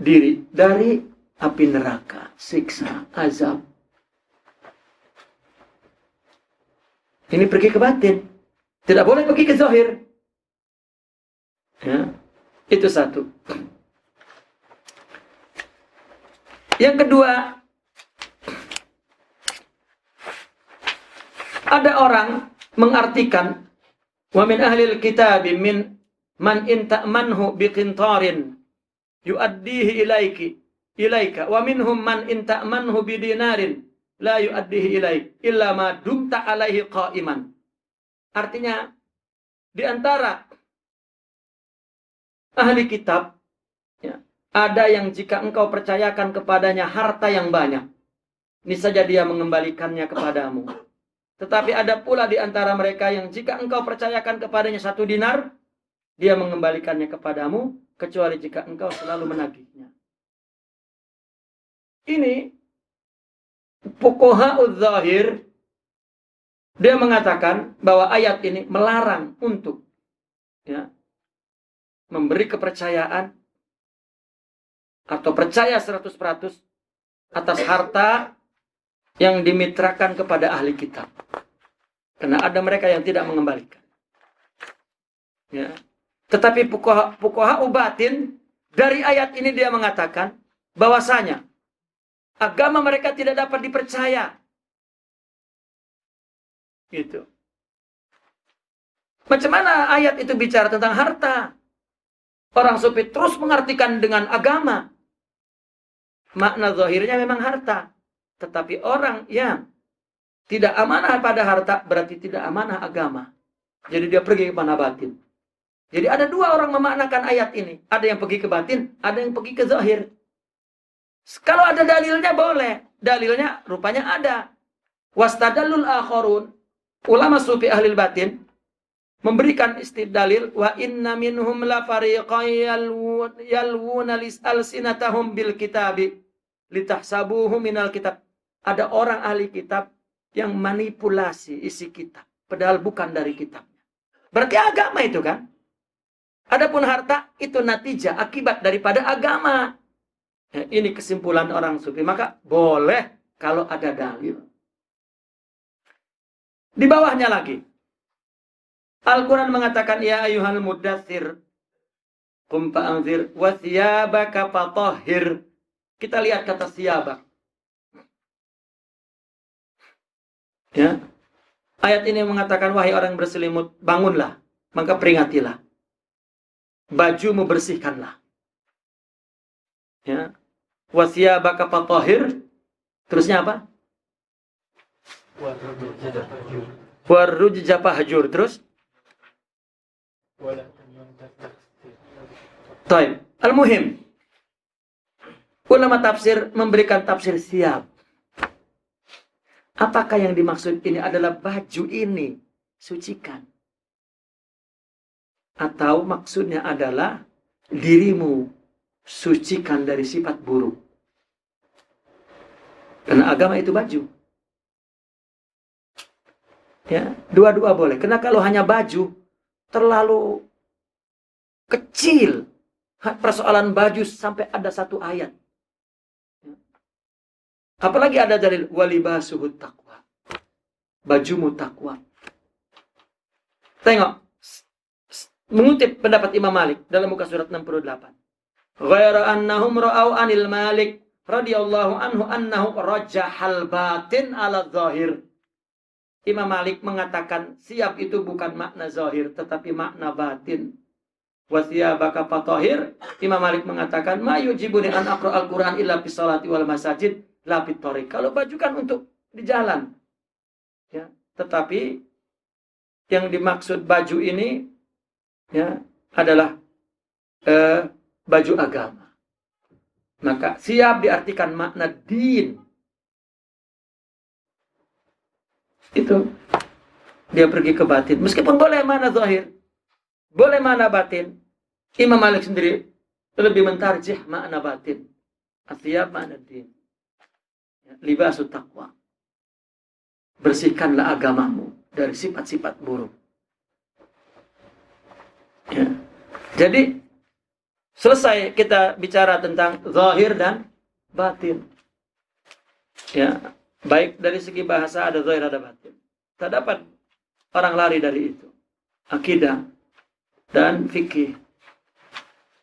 diri dari api neraka, siksa, azab. Ini pergi ke batin. Tidak boleh pergi ke zahir. Ya, itu satu. Yang kedua, ada orang mengartikan wa min ahlil kitab min man in ta'manhu biqintarin yuaddihi ilaika wa minhum man in ta'manhu bidinarin la yuaddihi ilaik illa ma dumta alaihi qa'iman. Artinya, di antara ahli kitab ya, ada yang jika engkau percayakan kepadanya harta yang banyak, niscaya dia mengembalikannya kepadamu. Tetapi ada pula di antara mereka yang jika engkau percayakan kepadanya 1 dinar, dia mengembalikannya kepadamu, kecuali jika engkau selalu menagihnya. Ini fuqaha'udz zahir, dia mengatakan bahwa ayat ini melarang untuk ya, memberi kepercayaan atau percaya 100% atas harta yang dimitrakan kepada ahli kitab. Karena ada mereka yang tidak mengembalikan. Ya. Tetapi fuqaha batin dari ayat ini dia mengatakan bahwasanya agama mereka tidak dapat dipercaya. Gitu. Macam mana ayat itu bicara tentang harta? Orang sufi terus mengartikan dengan agama. Makna zahirnya memang harta. Tetapi orang yang tidak amanah pada harta berarti tidak amanah agama. Jadi dia pergi ke mana batin. Jadi ada 2 orang memaknakan ayat ini. Ada yang pergi ke batin, ada yang pergi ke zahir. Kalau ada dalilnya boleh. Dalilnya rupanya ada. Wastadallul akharun. Ulama sufi ahli batin memberikan istidlalil wa inna minhum la fariqan yalwuna alsinatahum bil kitabi litahsabuhu minal kitab. Ada orang ahli kitab yang manipulasi isi kitab padahal bukan dari kitabnya. Berarti agama itu kan? Adapun harta itu natijah akibat daripada agama. Ya, ini kesimpulan orang sufi. Maka boleh kalau ada dalil. Di bawahnya lagi. Al-Quran mengatakan, ya ayuhal muddathir, qum fa'anzir, wa thiyabaka fatahhir. Kita lihat kata thiyabak. Ya. Ayat ini mengatakan, wahai orang berselimut, bangunlah, maka peringatilah. Bajumu bersihkanlah. Ya. Wa thiyabaka fatahhir. Terusnya apa? Warrujza fahjur. Terus? Taib. Al-muhim. Ulama tafsir memberikan tafsir siap. Apakah yang dimaksud ini adalah baju ini sucikan? Atau maksudnya adalah dirimu sucikan dari sifat buruk. Karena agama itu baju. Ya, dua-dua boleh. Karena kalau hanya baju terlalu kecil. Persoalan baju sampai ada 1 ayat. Apalagi ada dalil walibasuhut taqwa. Bajumu takwa. Tengok. Mengutip pendapat Imam Malik dalam muka surat 68. Ghaira annahum ra'au anil Malik radhiyallahu anhu annahu rajahal batin ala zahir. Imam Malik mengatakan siap itu bukan makna zahir tetapi makna batin. Wa thiyabaka fatahhir. Imam Malik mengatakan ma yujibuni an aqra al-Qur'an illa fi sholati wal masajid la fi thariq. Kalau baju kan untuk di jalan. Ya, tetapi yang dimaksud baju ini ya adalah baju agama. Maka siap diartikan makna din. Itu dia pergi ke batin. Meskipun boleh mana zahir, boleh mana batin. Imam Malik sendiri lebih mentarjih makna batin. Athiyab makna din. Libasut taqwa. bersihkanlah agamamu dari sifat-sifat buruk. Ya. Jadi selesai kita bicara tentang zahir dan batin. Ya, baik dari segi bahasa ada zahir ada batin. Tak dapat orang lari dari itu. Akidah dan fikih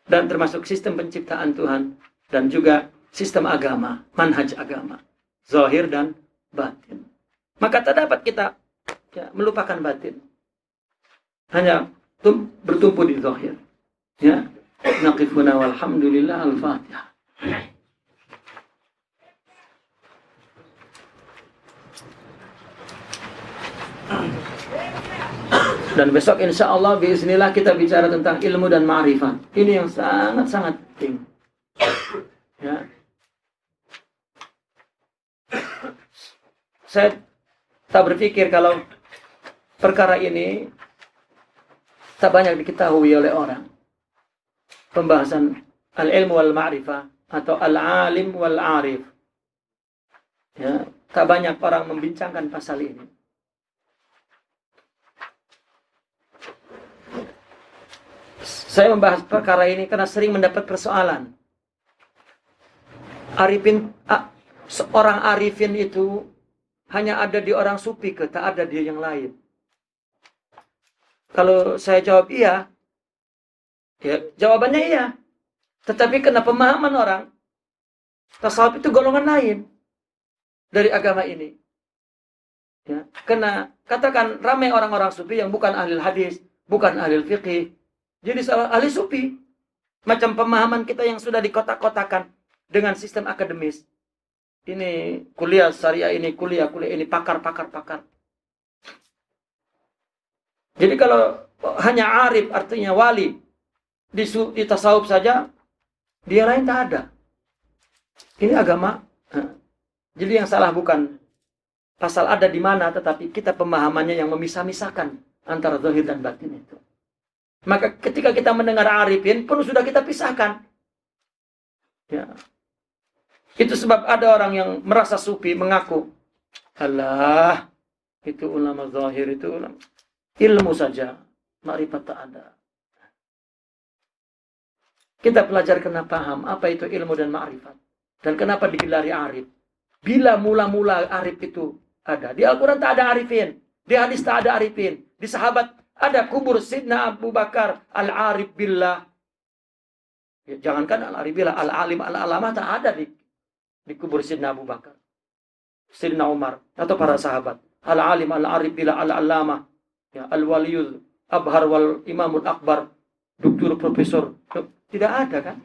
dan termasuk sistem penciptaan Tuhan dan juga sistem agama, manhaj agama, zahir dan batin. Maka tak dapat kita melupakan batin. Hanya bertumpu di zahir. Ya, naqifuna walhamdulillah al-Fatihah. Dan besok insya Allah biiznillah kita bicara tentang ilmu dan ma'rifat. Ini yang sangat-sangat penting. Ya. Saya tak berpikir kalau perkara ini tak banyak diketahui oleh orang. Pembahasan al-ilmu wal ma'rifah atau al-alim wal arif. Ya, tak banyak orang membincangkan pasal ini. Saya membahas perkara ini karena sering mendapat persoalan. Seorang arifin itu hanya ada di orang sufi ke, tak ada di yang lain. Kalau saya jawab iya, ya jawabannya iya. Tetapi karena pemahaman orang, tasawuf itu golongan lain dari agama ini. Ya, karena katakan ramai orang-orang sufi yang bukan ahli hadis, bukan ahli fikih. Jadi ahli sufi. Macam pemahaman kita yang sudah dikotak-kotakan dengan sistem akademis. Ini kuliah syariah, ini kuliah ini pakar. Jadi kalau hanya arif artinya wali di tasawuf saja, dia lain tak ada. Ini agama. Jadi yang salah bukan pasal ada di mana, tetapi kita pemahamannya yang memisah-misahkan antara zahir dan batin itu. Maka ketika kita mendengar arifin pun sudah kita pisahkan. Ya. Itu sebab ada orang yang merasa sufi mengaku, Allah, itu ulama zahir, itu ulama. Ilmu saja, ma'rifat tak ada. Kita belajar kena paham apa itu ilmu dan ma'rifat. Dan kenapa digelari arif. Bila mula-mula arif itu ada. Di Al-Quran tak ada arifin. Di hadis tak ada arifin. Di sahabat ada kubur Sidna Abu Bakar al-arif billah. Ya, jangankan al-arif billah, al-alim, al-alamah tak ada di kubur Sidna Abu Bakar, Sidna Umar, atau para sahabat. Al-alim, al-arif billah, al-alamah, ya, al-waliyul abhar wal imamul akbar, doktor, profesor. Tidak ada kan?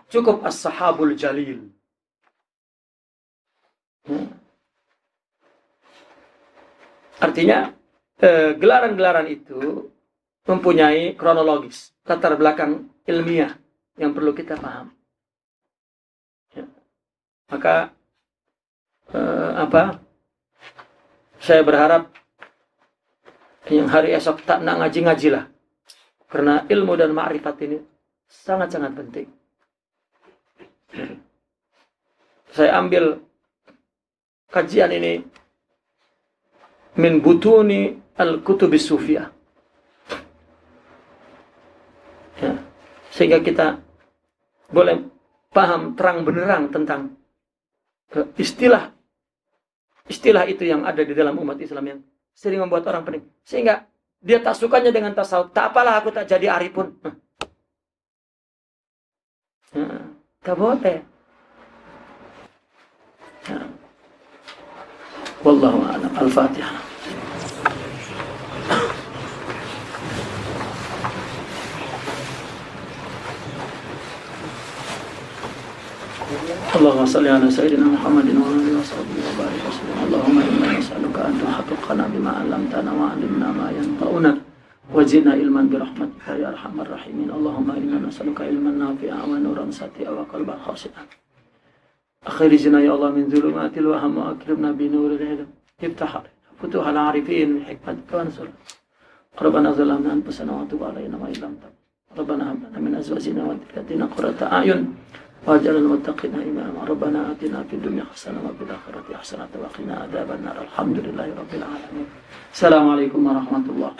Cukup as-sahabul jalil. Ya. Artinya, gelaran-gelaran itu mempunyai kronologis, latar belakang ilmiah yang perlu kita paham. Ya. Maka, saya berharap yang hari esok tak nak ngaji-ngajilah. Karena ilmu dan ma'rifat ini sangat-sangat penting. Saya ambil kajian ini min butuni al-kutubis sufiyah. Ya. Sehingga kita boleh paham terang benerang tentang istilah itu yang ada di dalam umat Islam yang sering membuat orang pening. Sehingga dia tak sukanya dengan tasawuf. Tak apalah aku tak jadi arif pun. Tak boleh. Ya. Wallahu a'lam. Al-Fatihah. Allahumma salli ala sayyidina Muhammadin wa alihi wa sahbihi wa barik wa sallim. Allahumma inna nas'aluka an tuhaqqiqana bima 'allamtana wa 'allimna ma yanfa'una wa zidna ilman bi rahmatika ya arhamar rahimin. Allahumma inna nas'aluka ilman nafi'an wa nuran sati'a wa qalban khashi'an. Akhrijna ya Allah min dhulumatil waham wa akrimna bi nuril ilm. Iftah futuhal 'arifin bi hikmatika wa nasr. Rabbana zalamna anfusana wa tub 'alaina wa illam tub. Rabbana hab lana min azwajina wa dhurriyyatina qurrata a'yun واجعلنا المتقين إماما ربنا آتنا في الدنيا حسنة وفي الآخرة حسنة وقنا عذاب النار الحمد لله رب العالمين السلام عليكم ورحمة الله